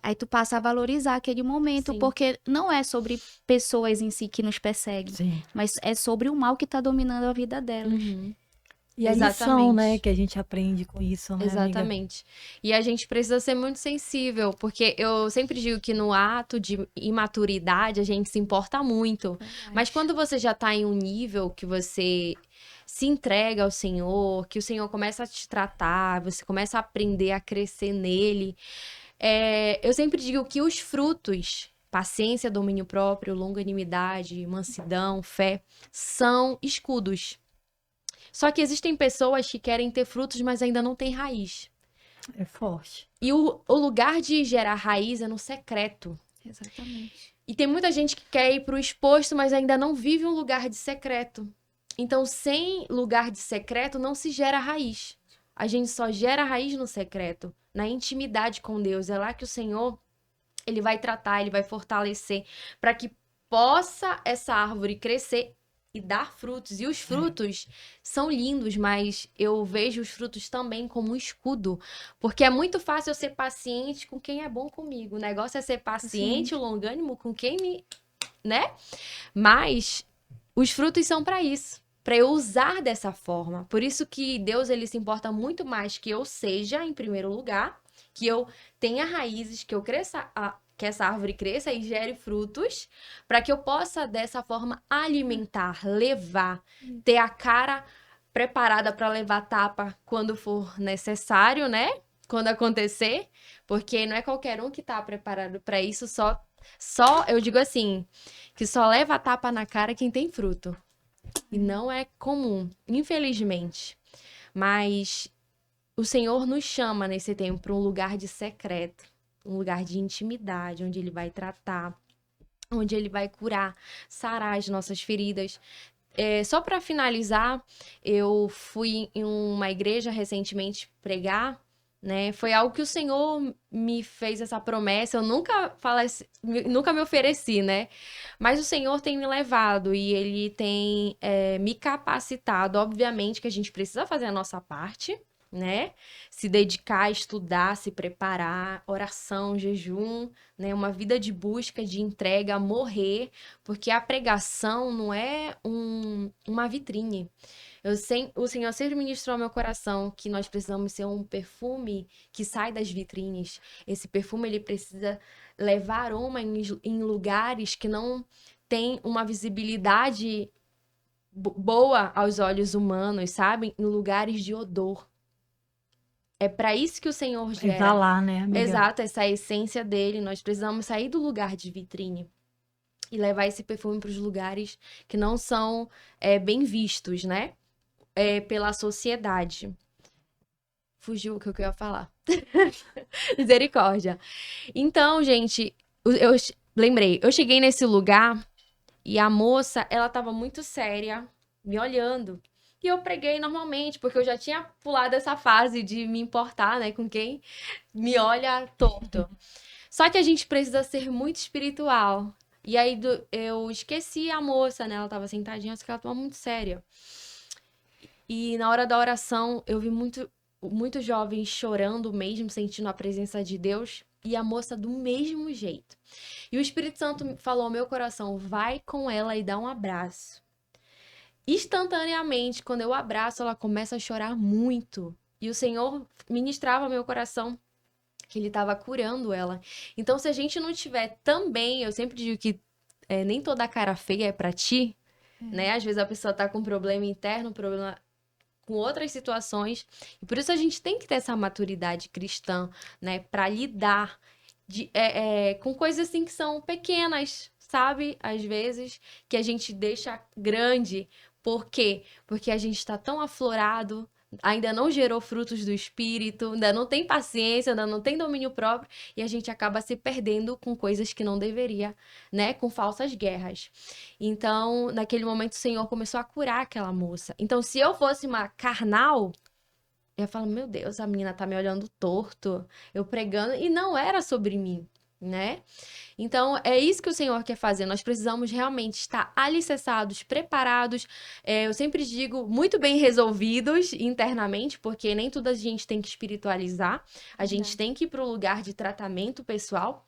aí tu passa a valorizar aquele momento, Sim. porque não é sobre pessoas em si que nos perseguem, Sim. mas é sobre o mal que tá dominando a vida delas. E a lição, né, que a gente aprende com isso, né, amiga? Exatamente. E a gente precisa ser muito sensível, porque eu sempre digo que no ato de imaturidade a gente se importa muito. Mas quando você já tá em um nível que você se entrega ao Senhor, que o Senhor começa a te tratar, você começa a aprender a crescer nele, eu sempre digo que os frutos, paciência, domínio próprio, longanimidade, mansidão, fé, são escudos. Só que existem pessoas que querem ter frutos, mas ainda não têm raiz. É forte. E o lugar de gerar raiz é no secreto. Exatamente. E tem muita gente que quer ir para o exposto, mas ainda não vive um lugar de secreto. Então, sem lugar de secreto, não se gera raiz. A gente só gera raiz no secreto, na intimidade com Deus. É lá que o Senhor, Ele vai tratar, Ele vai fortalecer, para que possa essa árvore crescer e dar frutos. E os frutos são lindos, mas eu vejo os frutos também como um escudo. Porque é muito fácil eu ser paciente com quem é bom comigo. O negócio é ser paciente, longânimo com quem me... né? Mas os frutos são para isso. Para eu usar dessa forma. Por isso que Deus, ele se importa muito mais que eu seja, em primeiro lugar, que eu tenha raízes, que eu cresça... que essa árvore cresça e gere frutos, para que eu possa, dessa forma, alimentar, levar, ter a cara preparada para levar tapa quando for necessário, né? Quando acontecer, porque não é qualquer um que tá preparado para isso, só eu digo assim, que só leva tapa na cara quem tem fruto. E não é comum, infelizmente. Mas o Senhor nos chama nesse tempo para um lugar de secreto, um lugar de intimidade, onde ele vai tratar, onde ele vai curar, sarar as nossas feridas. Só para finalizar, eu fui em uma igreja recentemente pregar, né? Foi algo que o Senhor me fez essa promessa. Eu nunca me ofereci, né? Mas o Senhor tem me levado e ele tem me capacitado. Obviamente que a gente precisa fazer a nossa parte, né? Se dedicar a estudar, se preparar, oração, jejum, né? Uma vida de busca, de entrega, morrer, porque a pregação não é uma vitrine. O Senhor sempre ministrou ao meu coração que nós precisamos ser um perfume que sai das vitrines. Esse perfume, ele precisa levar aroma em lugares que não tem uma visibilidade boa aos olhos humanos, sabe? Em lugares de odor. É para isso que o Senhor gera. Exalar, né, amiga? Exato, essa essência dele. Nós precisamos sair do lugar de vitrine e levar esse perfume para os lugares que não são bem vistos, né? Pela sociedade. Fugiu o que eu ia falar. Misericórdia. Então, gente, eu lembrei. Eu cheguei nesse lugar e a moça, ela tava muito séria, me olhando. E eu preguei normalmente, porque eu já tinha pulado essa fase de me importar, né, com quem me olha torto. Só que a gente precisa ser muito espiritual. E aí eu esqueci a moça, né, ela tava sentadinha, só que ela tava muito séria. E na hora da oração, eu vi muitos jovens chorando mesmo, sentindo a presença de Deus. E a moça do mesmo jeito. E o Espírito Santo falou ao meu coração, vai com ela e dá um abraço. Instantaneamente, quando eu abraço, ela começa a chorar muito. E o Senhor ministrava ao meu coração que ele estava curando ela. Então, se a gente não tiver também, eu sempre digo que nem toda cara feia é pra ti, né? Às vezes a pessoa tá com um problema interno, um problema com outras situações. E por isso a gente tem que ter essa maturidade cristã, né? Pra lidar com coisas assim que são pequenas, sabe? Às vezes, que a gente deixa grande. Por quê? Porque a gente está tão aflorado, ainda não gerou frutos do Espírito, ainda não tem paciência, ainda não tem domínio próprio, e a gente acaba se perdendo com coisas que não deveria, né? Com falsas guerras. Então, naquele momento, o Senhor começou a curar aquela moça. Então, se eu fosse uma carnal, eu ia falar, meu Deus, a menina tá me olhando torto, eu pregando, e não era sobre mim, né? Então, é isso que o Senhor quer fazer. Nós precisamos realmente estar alicerçados, preparados, eu sempre digo, muito bem resolvidos internamente, porque nem tudo a gente tem que espiritualizar, a gente tem que ir para o lugar de tratamento pessoal.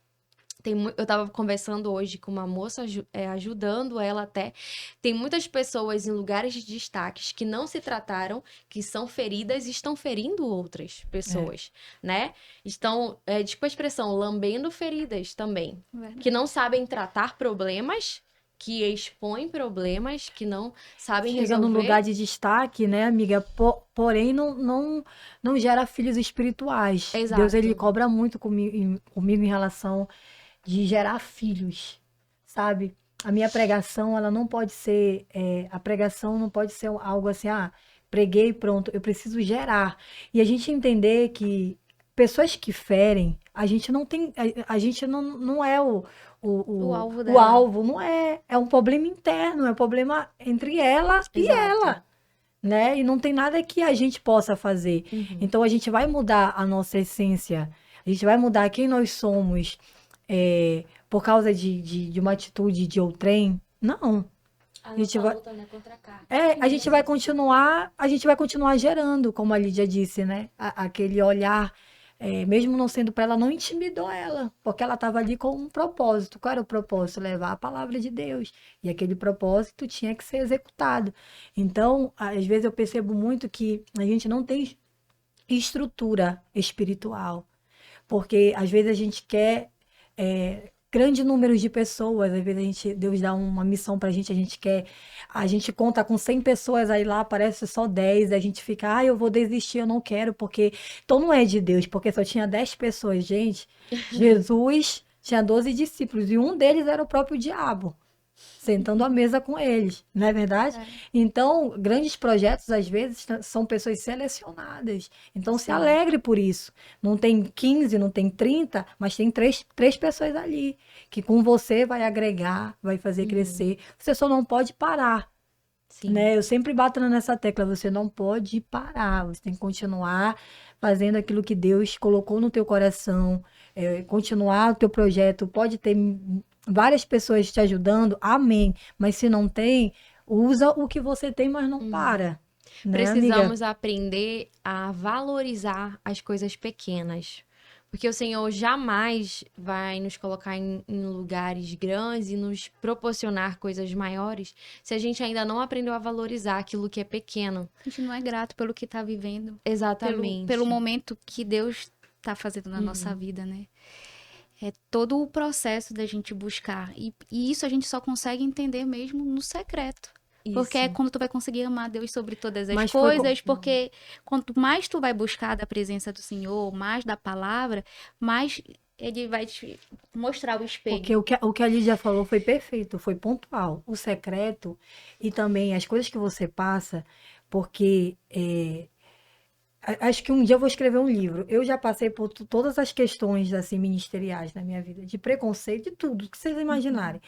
Eu estava conversando hoje com uma moça, ajudando ela até. Tem muitas pessoas em lugares de destaques que não se trataram, que são feridas e estão ferindo outras pessoas, né? Estão, tipo a expressão, lambendo feridas também. Verdade. Que não sabem tratar problemas, que expõem problemas, que não sabem Chega resolver. num lugar de destaque, né, amiga? Porém, não gera filhos espirituais. Exato. Deus, ele cobra muito comigo em relação de gerar filhos, sabe? A minha pregação, ela não pode ser, a pregação não pode ser algo assim, preguei, pronto, eu preciso gerar. E a gente entender que pessoas que ferem, a gente não tem, a gente não é o alvo o dela. alvo, não é um problema interno, é um problema entre ela e Exato. ela, né? E não tem nada que a gente possa fazer. Uhum. Então a gente vai mudar a nossa essência, a gente vai mudar quem nós somos, por causa de uma atitude de outrem? Não. A gente nossa vai- luta não é contra a carne. a gente vai continuar gerando, como a Lídia disse, né? Aquele olhar, mesmo não sendo para ela, não intimidou ela, porque ela estava ali com um propósito. Qual era o propósito? Levar a palavra de Deus. E aquele propósito tinha que ser executado. Então, às vezes eu percebo muito que a gente não tem estrutura espiritual, porque às vezes a gente quer grande número de pessoas, às vezes Deus dá uma missão pra gente quer, a gente conta com 100 pessoas, aí lá aparece só 10, a gente fica, eu vou desistir, eu não quero, porque, então não é de Deus, porque só tinha 10 pessoas, gente, Jesus tinha 12 discípulos, e um deles era o próprio diabo, sentando à mesa com eles, não é verdade? Então, grandes projetos, às vezes, são pessoas selecionadas. Então, se alegre por isso. Não tem 15, não tem 30, mas tem três pessoas ali, que com você vai agregar, vai fazer crescer. Você só não pode parar, Sim. né? Eu sempre bato nessa tecla, você não pode parar, você tem que continuar fazendo aquilo que Deus colocou no teu coração, continuar o teu projeto. Pode ter várias pessoas te ajudando, amém. Mas se não tem, usa o que você tem, mas não para. Né, amiga? Precisamos aprender a valorizar as coisas pequenas. Porque o Senhor jamais vai nos colocar em lugares grandes e nos proporcionar coisas maiores se a gente ainda não aprendeu a valorizar aquilo que é pequeno. A gente não é grato pelo que tá vivendo, Exatamente. pelo momento que Deus tá fazendo na nossa vida, né? É todo o processo da gente buscar. E isso a gente só consegue entender mesmo no secreto. Porque é Isso. quando tu vai conseguir amar Deus sobre todas as Mas foi coisas, porque quanto mais tu vai buscar da presença do Senhor, mais da palavra, mais ele vai te mostrar o espelho. Porque o que a Lídia falou foi perfeito, foi pontual. O secreto e também as coisas que você passa, porque acho que um dia eu vou escrever um livro. Eu já passei por todas as questões assim ministeriais na minha vida, de preconceito, de tudo que vocês imaginarem.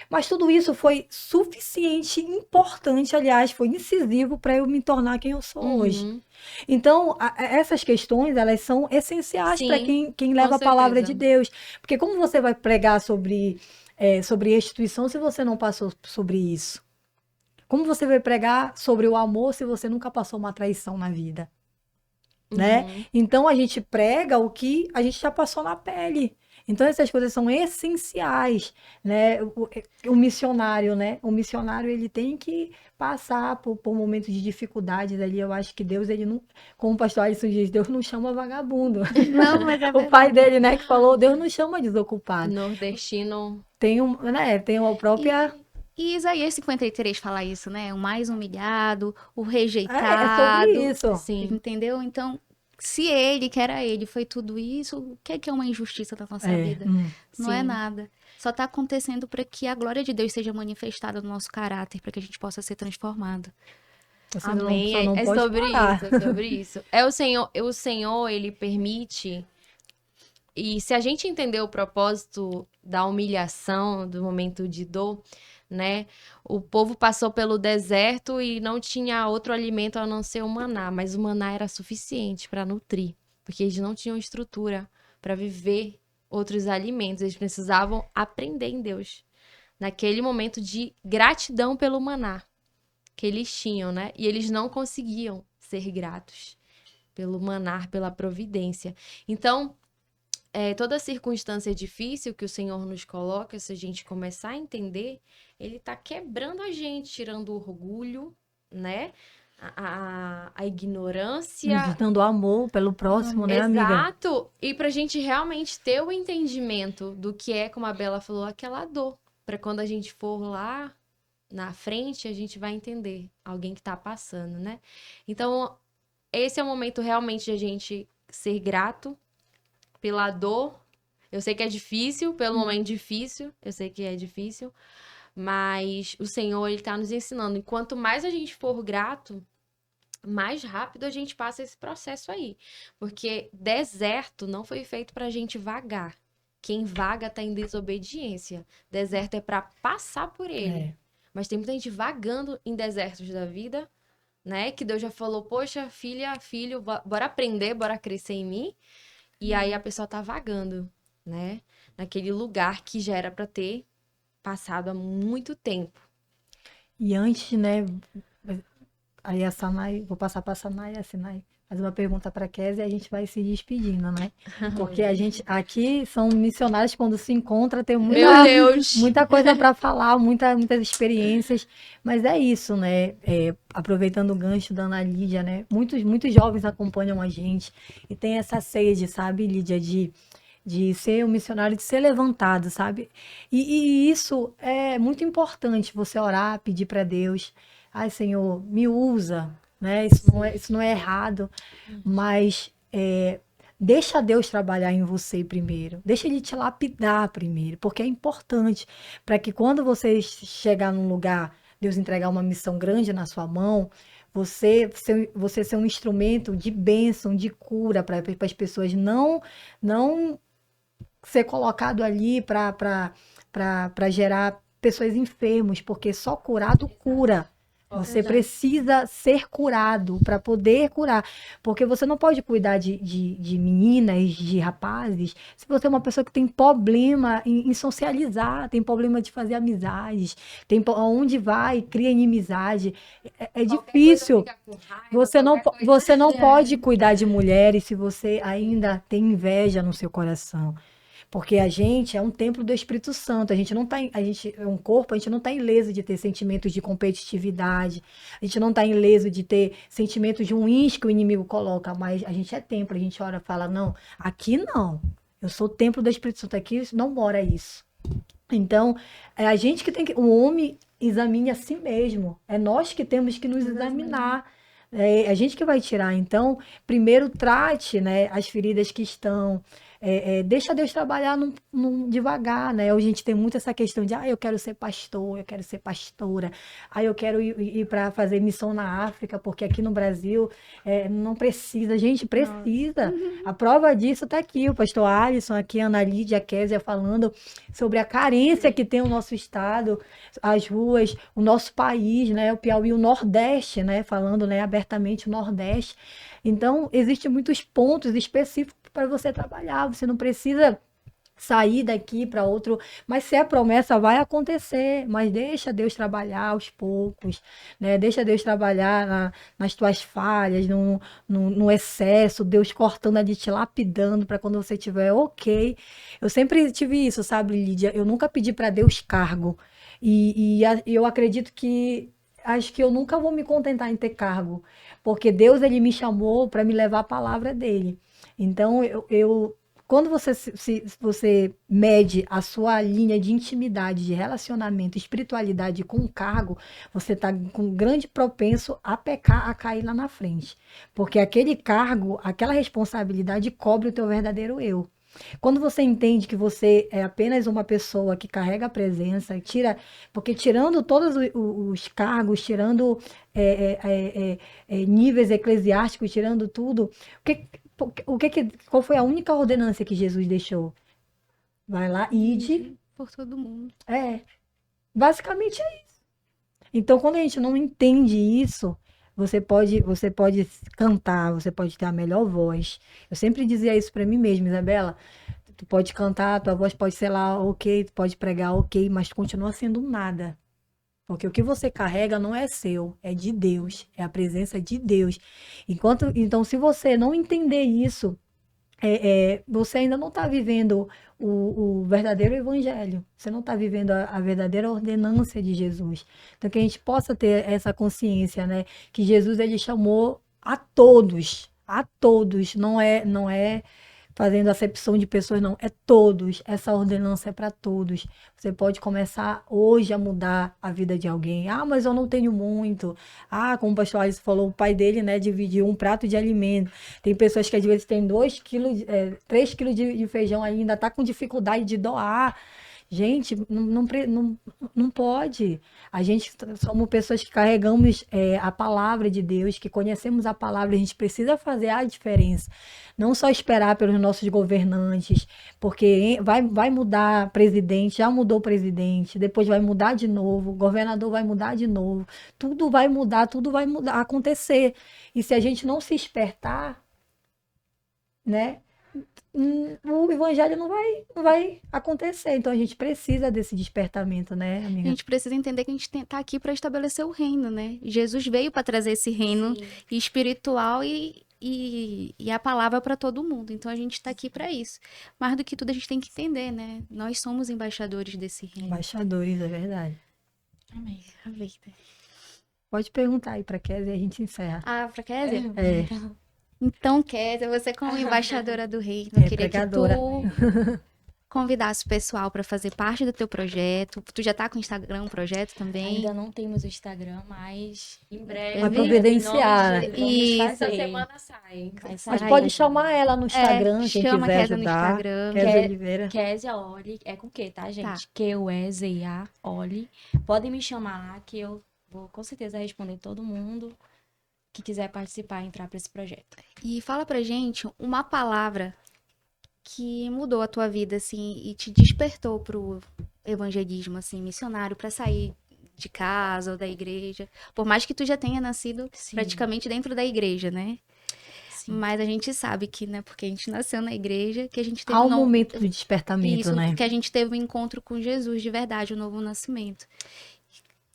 Mas tudo isso foi suficiente, importante, aliás, foi incisivo para eu me tornar quem eu sou hoje. Então, essas questões, elas são essenciais para Sim, quem leva a com palavra de certeza. Deus. Porque como você vai pregar sobre restituição se você não passou sobre isso? Como você vai pregar sobre o amor se você nunca passou uma traição na vida? Né? Então, a gente prega o que a gente já passou na pele. Então, essas coisas são essenciais, né? O missionário, né? O missionário, ele tem que passar por momentos de dificuldades ali. Eu acho que Deus, ele não... Como o pastor Alisson diz, Deus não chama vagabundo. Não, mas é O pai dele, né, que falou, Deus não chama desocupado. Nordestino. Tem a própria... E Isaías 53 fala isso, né? O mais humilhado, o É rejeitado. sobre isso. Sim. Entendeu? Então, se ele, que era ele, foi tudo isso, o que é uma injustiça da nossa vida? Não é Sim. nada. Só tá acontecendo para que a glória de Deus seja manifestada no nosso caráter, para que a gente possa ser transformado. Você Amém. só não É pode sobre parar. isso, é sobre isso. O Senhor, ele permite. E se a gente entender o propósito da humilhação, do momento de dor, né? O povo passou pelo deserto e não tinha outro alimento a não ser o maná, mas o maná era suficiente para nutrir, porque eles não tinham estrutura para viver outros alimentos, eles precisavam aprender em Deus. Naquele momento de gratidão pelo maná que eles tinham, né? E eles não conseguiam ser gratos pelo maná, pela providência. Então, toda circunstância difícil que o Senhor nos coloca, se a gente começar a entender, ele tá quebrando a gente, tirando o orgulho, né? A ignorância. Nos dando amor pelo próximo, né, amiga? Exato. E pra gente realmente ter o entendimento do que é, como a Bela falou, aquela dor. Pra quando a gente for lá na frente, a gente vai entender alguém que tá passando, né? Então, esse é o momento realmente de a gente ser grato pela dor. Eu sei que é difícil, pelo momento difícil, eu sei que é difícil, mas o Senhor, ele tá nos ensinando. E quanto mais a gente for grato, mais rápido a gente passa esse processo aí. Porque deserto não foi feito pra gente vagar. Quem vaga tá em desobediência. Deserto é pra passar por ele. Mas tem muita gente vagando em desertos da vida, né? Que Deus já falou, poxa, filha, filho, bora aprender, bora crescer em mim. E aí a pessoa tá vagando, né? Naquele lugar que já era pra ter passado há muito tempo. E antes, né, aí a Sanai, vou passar para a Sanai fazer uma pergunta para a Kézia e a gente vai se despedindo, né? Porque a gente aqui são missionários quando se encontra, tem Meu Deus! muita coisa para falar, muitas experiências, mas é isso, né? Aproveitando o gancho da Ana Lídia, né? Muitos jovens acompanham a gente e tem essa sede, sabe, Lídia, de ser um missionário, de ser levantado, sabe? E isso é muito importante, você orar, pedir para Deus, ai, Senhor, me usa, né? Isso não é errado, mas deixa Deus trabalhar em você primeiro, deixa Ele te lapidar primeiro, porque é importante para que quando você chegar num lugar, Deus entregar uma missão grande na sua mão, você ser um instrumento de bênção, de cura para as pessoas, não ser colocado ali para gerar pessoas enfermas, porque só curado cura. Você precisa ser curado para poder curar. Porque você não pode cuidar de meninas, de rapazes, se você é uma pessoa que tem problema em socializar, tem problema de fazer amizades, onde vai, cria inimizade. É difícil. Você não pode cuidar de mulheres se você ainda tem inveja no seu coração. Porque a gente é um templo do Espírito Santo, a gente não tá, a gente é um corpo, a gente não está ileso de ter sentimentos de competitividade, a gente não está ileso de ter sentimentos ruins que o inimigo coloca, mas a gente é templo, a gente ora e fala, não, aqui não, eu sou o templo do Espírito Santo, aqui não mora isso. Então, é a gente que tem que, o homem examine a si mesmo, é nós que temos que nos examinar. É a gente que vai tirar. Então, primeiro trate, né, as feridas que estão. Deixa Deus trabalhar devagar, né? Hoje a gente tem muito essa questão de, eu quero ser pastor, eu quero ser pastora, eu quero ir para fazer missão na África, porque aqui no Brasil não precisa. Gente, precisa. A prova disso está aqui, o pastor Alisson, aqui a Ana Lídia, a Kézia falando sobre a carência que tem o nosso estado, as ruas, o nosso país, né? O Piauí, o Nordeste, né? Falando, né, abertamente o Nordeste. Então, existem muitos pontos específicos para você trabalhar. Você não precisa sair daqui para outro, mas se é promessa, vai acontecer, mas deixa Deus trabalhar aos poucos, né? Deixa Deus trabalhar nas tuas falhas, no excesso, Deus cortando ali, te lapidando para quando você tiver ok. Eu sempre tive isso, sabe, Lídia? Eu nunca pedi para Deus cargo, e eu acredito que acho que eu nunca vou me contentar em ter cargo, porque Deus, ele me chamou para me levar a palavra dele. Então, quando você mede a sua linha de intimidade, de relacionamento, espiritualidade com o cargo, você está com grande propenso a pecar, a cair lá na frente. Porque aquele cargo, aquela responsabilidade cobre o teu verdadeiro eu. Quando você entende que você é apenas uma pessoa que carrega a presença, porque tirando todos os cargos, tirando níveis eclesiásticos, tirando tudo, qual foi a única ordenança que Jesus deixou? Vai lá, ide. Por todo mundo. Basicamente é isso. Então, quando a gente não entende isso, você pode cantar, você pode ter a melhor voz. Eu sempre dizia isso para mim mesma, Isabela. Tu pode cantar, tua voz pode ser lá, ok, tu pode pregar, ok, mas continua sendo nada. Porque o que você carrega não é seu, é de Deus, é a presença de Deus. Então, se você não entender isso, você ainda não está vivendo o verdadeiro evangelho. Você não está vivendo a verdadeira ordenança de Jesus. Então, que a gente possa ter essa consciência, né? Que Jesus, ele chamou a todos, não é fazendo acepção de pessoas, não, é todos, essa ordenança é para todos. Você pode começar hoje a mudar a vida de alguém. Mas eu não tenho muito. Como o pastor Alisson falou, o pai dele, né, dividiu um prato de alimento. Tem pessoas que às vezes têm 2 quilos, 3 quilos de feijão ainda, tá com dificuldade de doar. Gente, não pode. A gente somos pessoas que carregamos a palavra de Deus, que conhecemos a palavra, a gente precisa fazer a diferença. Não só esperar pelos nossos governantes, porque vai mudar presidente, já mudou presidente, depois vai mudar de novo, o governador vai mudar de novo, tudo vai mudar, acontecer. E se a gente não se espertar, né? o evangelho não vai acontecer. Então a gente precisa desse despertamento, né, A amiga? gente precisa entender que a gente tá aqui para estabelecer o reino, né? Jesus veio para trazer esse reino espiritual e a palavra para todo mundo. Então a gente está aqui para isso. Mais do que tudo, a gente tem que entender, né? Nós somos embaixadores desse reino. Embaixadores, é verdade. Amém. Amém. Pode perguntar aí pra Kézia e a gente encerra. Ah, para Kézia? É, Então, Kézia, você como embaixadora do reino, É, eu queria que pregadora. tu convidasse o pessoal para fazer parte do teu projeto. Tu já tá com o Instagram, um projeto também? Ainda não temos o Instagram, mas em breve. Vai providenciar. em nome de Jesus, Isso. vamos Essa fazer. semana sai. Vai mas sair. pode chamar ela no Instagram, quem chama quiser Kézia no ajudar. Instagram. Kézia Quer- Oliveira. Kézia Oli, é com Q, tá, gente? Tá. Q-U-E-Z-A, Oli. Podem me chamar lá que eu vou com certeza responder todo mundo que quiser participar, entrar para esse projeto. E fala pra gente uma palavra que mudou a tua vida, assim, e te despertou pro evangelismo, assim, missionário, pra sair de casa ou da igreja. Por mais que tu já tenha nascido Sim. praticamente dentro da igreja, né? Sim. Mas a gente sabe que, né, porque a gente nasceu na igreja, que a gente teve Há um no- momento do despertamento, isso, né? que a gente teve um encontro com Jesus de verdade, o novo nascimento.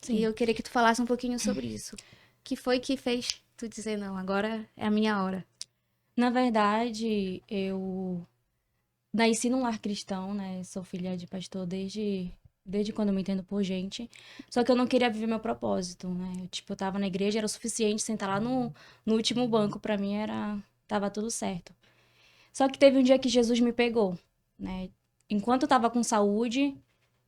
Sim. E eu queria que tu falasse um pouquinho sobre isso. O que foi que fez tu dizer, não, agora é a minha hora? Na verdade, eu nasci num lar cristão, né? Sou filha de pastor desde quando eu me entendo por gente. Só que eu não queria viver meu propósito, né? Eu tava na igreja, era o suficiente sentar lá no último banco, pra mim tava tudo certo. Só que teve um dia que Jesus me pegou, né? Enquanto eu tava com saúde,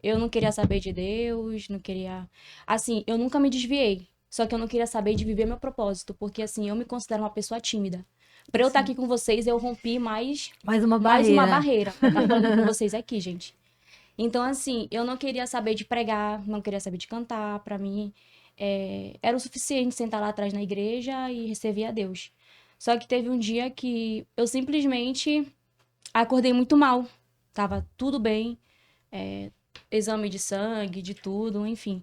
eu não queria saber de Deus, não queria... Assim, eu nunca me desviei. Só que eu não queria saber de viver meu propósito, porque assim, eu me considero uma pessoa tímida. Pra eu estar aqui com vocês, eu rompi mais Mais uma mais barreira. uma barreira pra estar falando com vocês aqui, gente. Então, assim, eu não queria saber de pregar, não queria saber de cantar. Pra mim, era o suficiente sentar lá atrás na igreja e receber a Deus. Só que teve um dia que eu simplesmente acordei muito mal. Tava tudo bem, exame de sangue, de tudo, enfim.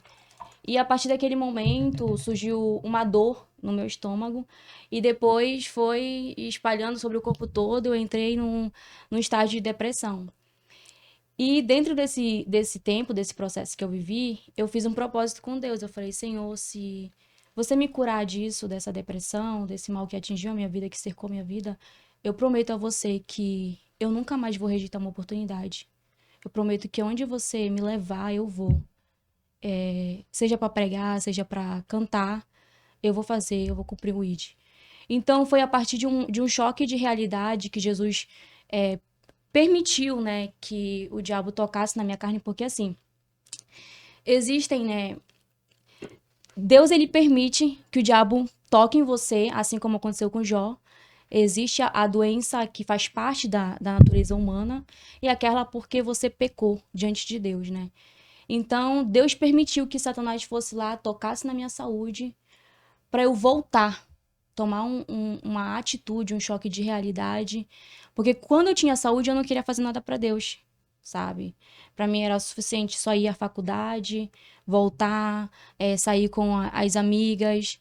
E a partir daquele momento surgiu uma dor no meu estômago e depois foi espalhando sobre o corpo todo. Eu entrei num estágio de depressão. E dentro desse tempo, desse processo que eu vivi, eu fiz um propósito com Deus. Eu falei, Senhor, se você me curar disso, dessa depressão, desse mal que atingiu a minha vida, que cercou a minha vida, eu prometo a você que eu nunca mais vou rejeitar uma oportunidade. Eu prometo que onde você me levar, eu vou. Seja para pregar, seja para cantar, eu vou fazer, eu vou cumprir o ID. Então, foi a partir de um choque de realidade que Jesus permitiu, né, que o diabo tocasse na minha carne, porque assim, existem, né, Deus, ele permite que o diabo toque em você, assim como aconteceu com Jó. Existe a doença que faz parte da natureza humana e aquela porque você pecou diante de Deus, né? Então, Deus permitiu que Satanás fosse lá, tocasse na minha saúde, para eu voltar, tomar uma atitude, um choque de realidade. Porque quando eu tinha saúde, eu não queria fazer nada para Deus, sabe? Para mim era o suficiente só ir à faculdade, voltar, sair com as amigas,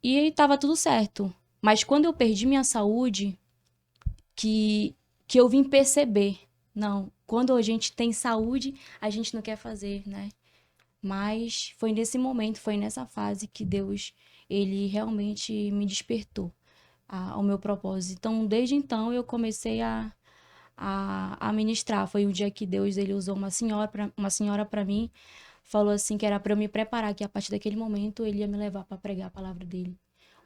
e estava tudo certo. Mas quando eu perdi minha saúde, que eu vim perceber, não, quando a gente tem saúde, a gente não quer fazer, né? Mas foi nesse momento, foi nessa fase que Deus, ele realmente me despertou ao meu propósito. Então, desde então, eu comecei a ministrar. Foi um dia que Deus, ele usou uma senhora para mim, falou assim que era para eu me preparar, que a partir daquele momento ele ia me levar para pregar a palavra dele.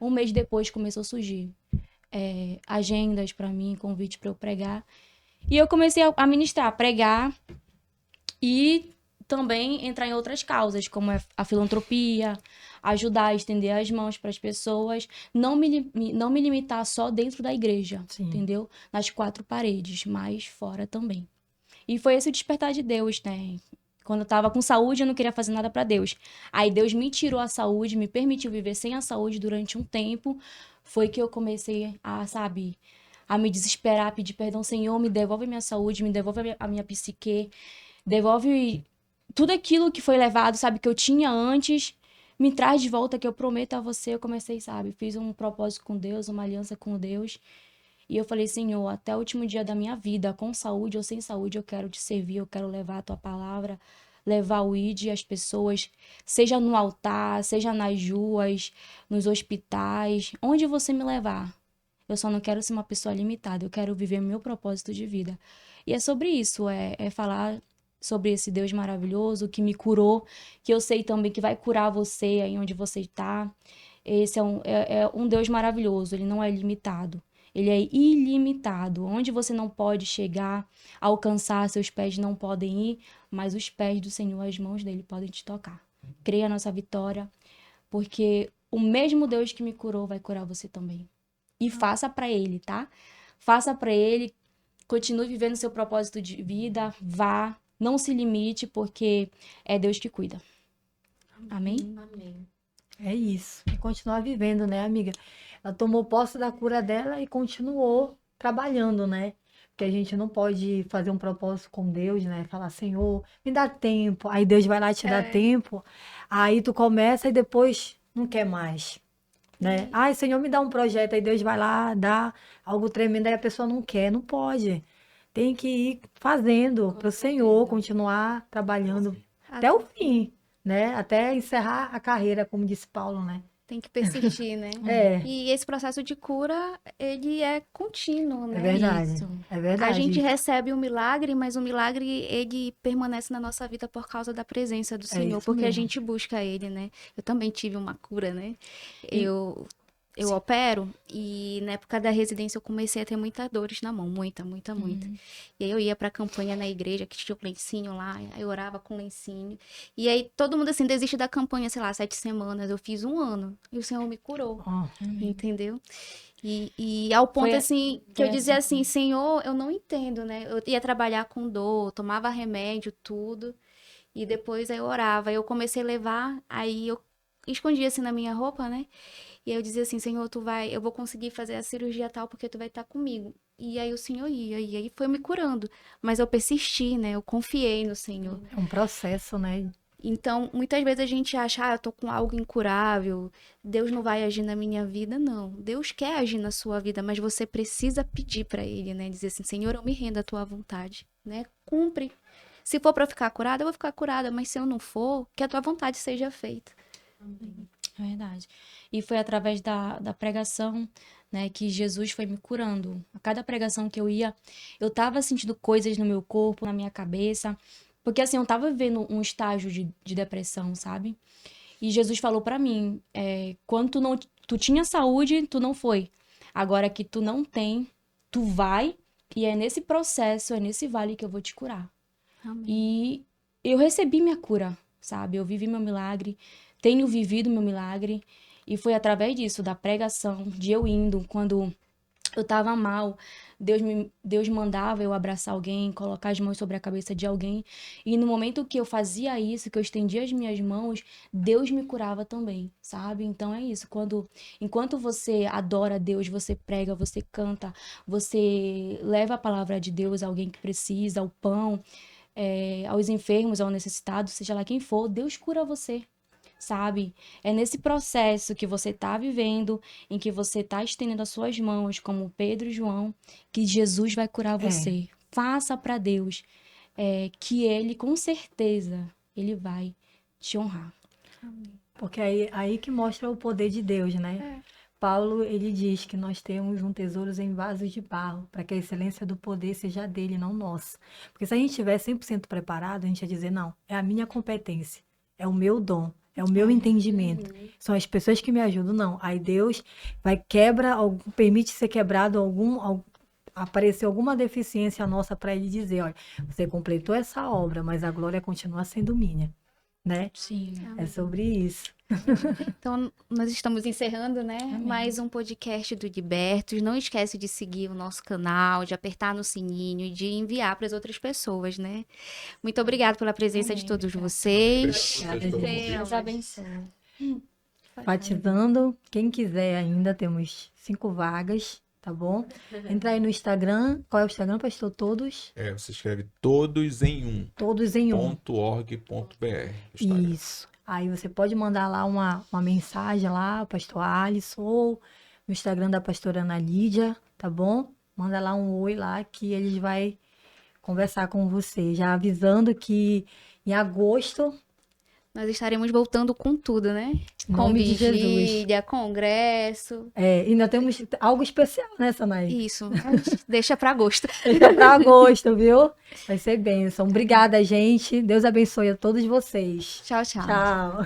Um mês depois começou a surgir agendas para mim, convite para eu pregar. E eu comecei a ministrar, pregar e também entrar em outras causas, como a filantropia, ajudar a estender as mãos para as pessoas, não me limitar só dentro da igreja, Sim. entendeu? Nas 4 paredes, mas fora também. E foi esse o despertar de Deus, né? Quando eu tava com saúde, eu não queria fazer nada para Deus. Aí Deus me tirou a saúde, me permitiu viver sem a saúde durante um tempo. Foi que eu comecei a me desesperar, a pedir perdão. Senhor, me devolve a minha saúde, me devolve a minha psique, devolve tudo aquilo que foi levado, sabe, que eu tinha antes, me traz de volta, que eu prometo a você. Eu comecei, sabe, fiz um propósito com Deus, uma aliança com Deus. E eu falei, Senhor, até o último dia da minha vida, com saúde ou sem saúde, eu quero te servir, eu quero levar a tua palavra, levar o ID às pessoas, seja no altar, seja nas ruas, nos hospitais, onde você me levar. Eu só não quero ser uma pessoa limitada, eu quero viver meu propósito de vida. E é sobre isso, é falar sobre esse Deus maravilhoso que me curou, que eu sei também que vai curar você aí onde você está. Esse é um Deus maravilhoso, ele não é limitado. Ele é ilimitado. Onde você não pode chegar, alcançar, seus pés não podem ir, mas os pés do Senhor, as mãos dele podem te tocar. Creia na nossa vitória, porque o mesmo Deus que me curou vai curar você também. E faça para ele, tá? Faça para ele, continue vivendo seu propósito de vida, vá, não se limite, porque é Deus que cuida. Amém? Amém. É isso. E continuar vivendo, né, amiga? Ela tomou posse da cura dela e continuou trabalhando, né? Porque a gente não pode fazer um propósito com Deus, né? Falar, Senhor, me dá tempo. Aí Deus vai lá e te dá tempo. Aí tu começa e depois não quer mais, né? Ai, Senhor, me dá um projeto. Aí Deus vai lá, dá algo tremendo. Aí a pessoa não quer, não pode. Tem que ir fazendo para o Senhor, continuar trabalhando até o fim, né? Até encerrar a carreira, como disse Paulo, né? Tem que persistir, né? É, E esse processo de cura, ele é contínuo, é né? verdade. Isso. É A verdade. gente recebe o milagre, mas o milagre, ele permanece na nossa vida por causa da presença do Senhor, isso porque a mesmo. gente busca ele, né? Eu também tive uma cura, né? E- Eu opero e na época da residência eu comecei a ter muitas dores na mão, muita. E aí eu ia pra campanha na igreja, que tinha o lencinho lá, aí eu orava com lencinho. E aí todo mundo assim desiste da campanha, sei lá, 7 semanas, eu fiz 1 ano e o Senhor me curou, Ó, entendeu? E ao ponto Foi- assim, que foi eu dizia assim. assim, Senhor, eu não entendo, né? Eu ia trabalhar com dor, tomava remédio, tudo. E depois aí eu orava, aí eu comecei a levar, aí eu escondia assim na minha roupa, né? E aí eu dizia assim, Senhor, eu vou conseguir fazer a cirurgia tal porque tu vai estar comigo. E aí o Senhor ia, e aí foi me curando. Mas eu persisti, né? Eu confiei no Senhor. é um processo, né? Então, muitas vezes a gente acha, eu tô com algo incurável, Deus não vai agir na minha vida. Não, Deus quer agir na sua vida, mas você precisa pedir para Ele, né? Dizer assim, Senhor, eu me rendo à tua vontade, né? Cumpre. Se for para ficar curada, eu vou ficar curada, mas se eu não for, que a tua vontade seja feita. É verdade. E foi através da pregação, né, que Jesus foi me curando. A cada pregação que eu ia, eu tava sentindo coisas no meu corpo, na minha cabeça. Porque assim, eu tava vivendo um estágio de depressão, sabe? E Jesus falou pra mim, quando tu tinha saúde, tu não foi. Agora que tu não tem, tu vai, e é nesse processo, é nesse vale que eu vou te curar. Amém. E eu recebi minha cura, sabe? Eu vivi meu milagre, tenho vivido meu milagre. E foi através disso, da pregação, de eu indo, quando eu tava mal, Deus mandava eu abraçar alguém, colocar as mãos sobre a cabeça de alguém. E no momento que eu fazia isso, que eu estendia as minhas mãos, Deus me curava também, sabe? Então é isso. Enquanto você adora a Deus, você prega, você canta, você leva a palavra de Deus a alguém que precisa, o pão, aos enfermos, ao necessitado, seja lá quem for, Deus cura você. Sabe? É nesse processo que você está vivendo, em que você está estendendo as suas mãos, como Pedro e João, que Jesus vai curar você. Faça para Deus, que Ele, com certeza, Ele vai te honrar. Porque aí que mostra o poder de Deus, né? Paulo, ele diz que nós temos um tesouro em vasos de barro, para que a excelência do poder seja dele, não nossa. Porque se a gente estiver 100% preparado, a gente ia dizer, não, é a minha competência, é o meu dom, é o meu entendimento. São as pessoas que me ajudam, não. Aí Deus permite ser quebrado aparecer alguma deficiência nossa para ele dizer, olha, você completou essa obra, mas a glória continua sendo minha, né? Sim. É sobre isso. Então, nós estamos encerrando, né? Amém. Mais um podcast do Libertos. Não esquece de seguir o nosso canal, de apertar no sininho e de enviar para as outras pessoas, né? Muito obrigada pela presença de Amém, todos obrigada. vocês. Deus abençoe. Batizando, quem quiser ainda, temos 5 vagas, tá bom? Entra aí no Instagram. Qual é o Instagram, pastor? Todos? Você escreve todos em um. Todos em um. .org.br. Instagram. Isso. Aí você pode mandar lá uma mensagem lá, pastor Alisson, ou no Instagram da pastora Ana Lídia, tá bom? manda lá um oi lá que eles vai conversar com você. Já avisando que em agosto, Nós estaremos voltando com tudo, né? em Com nome de Jesus. vigília, congresso. Ainda temos algo especial, né, Sanaí? Isso. Mas deixa pra agosto. Fica pra agosto, viu? Vai ser bênção. Obrigada, gente. Deus abençoe a todos vocês. Tchau, tchau. Tchau.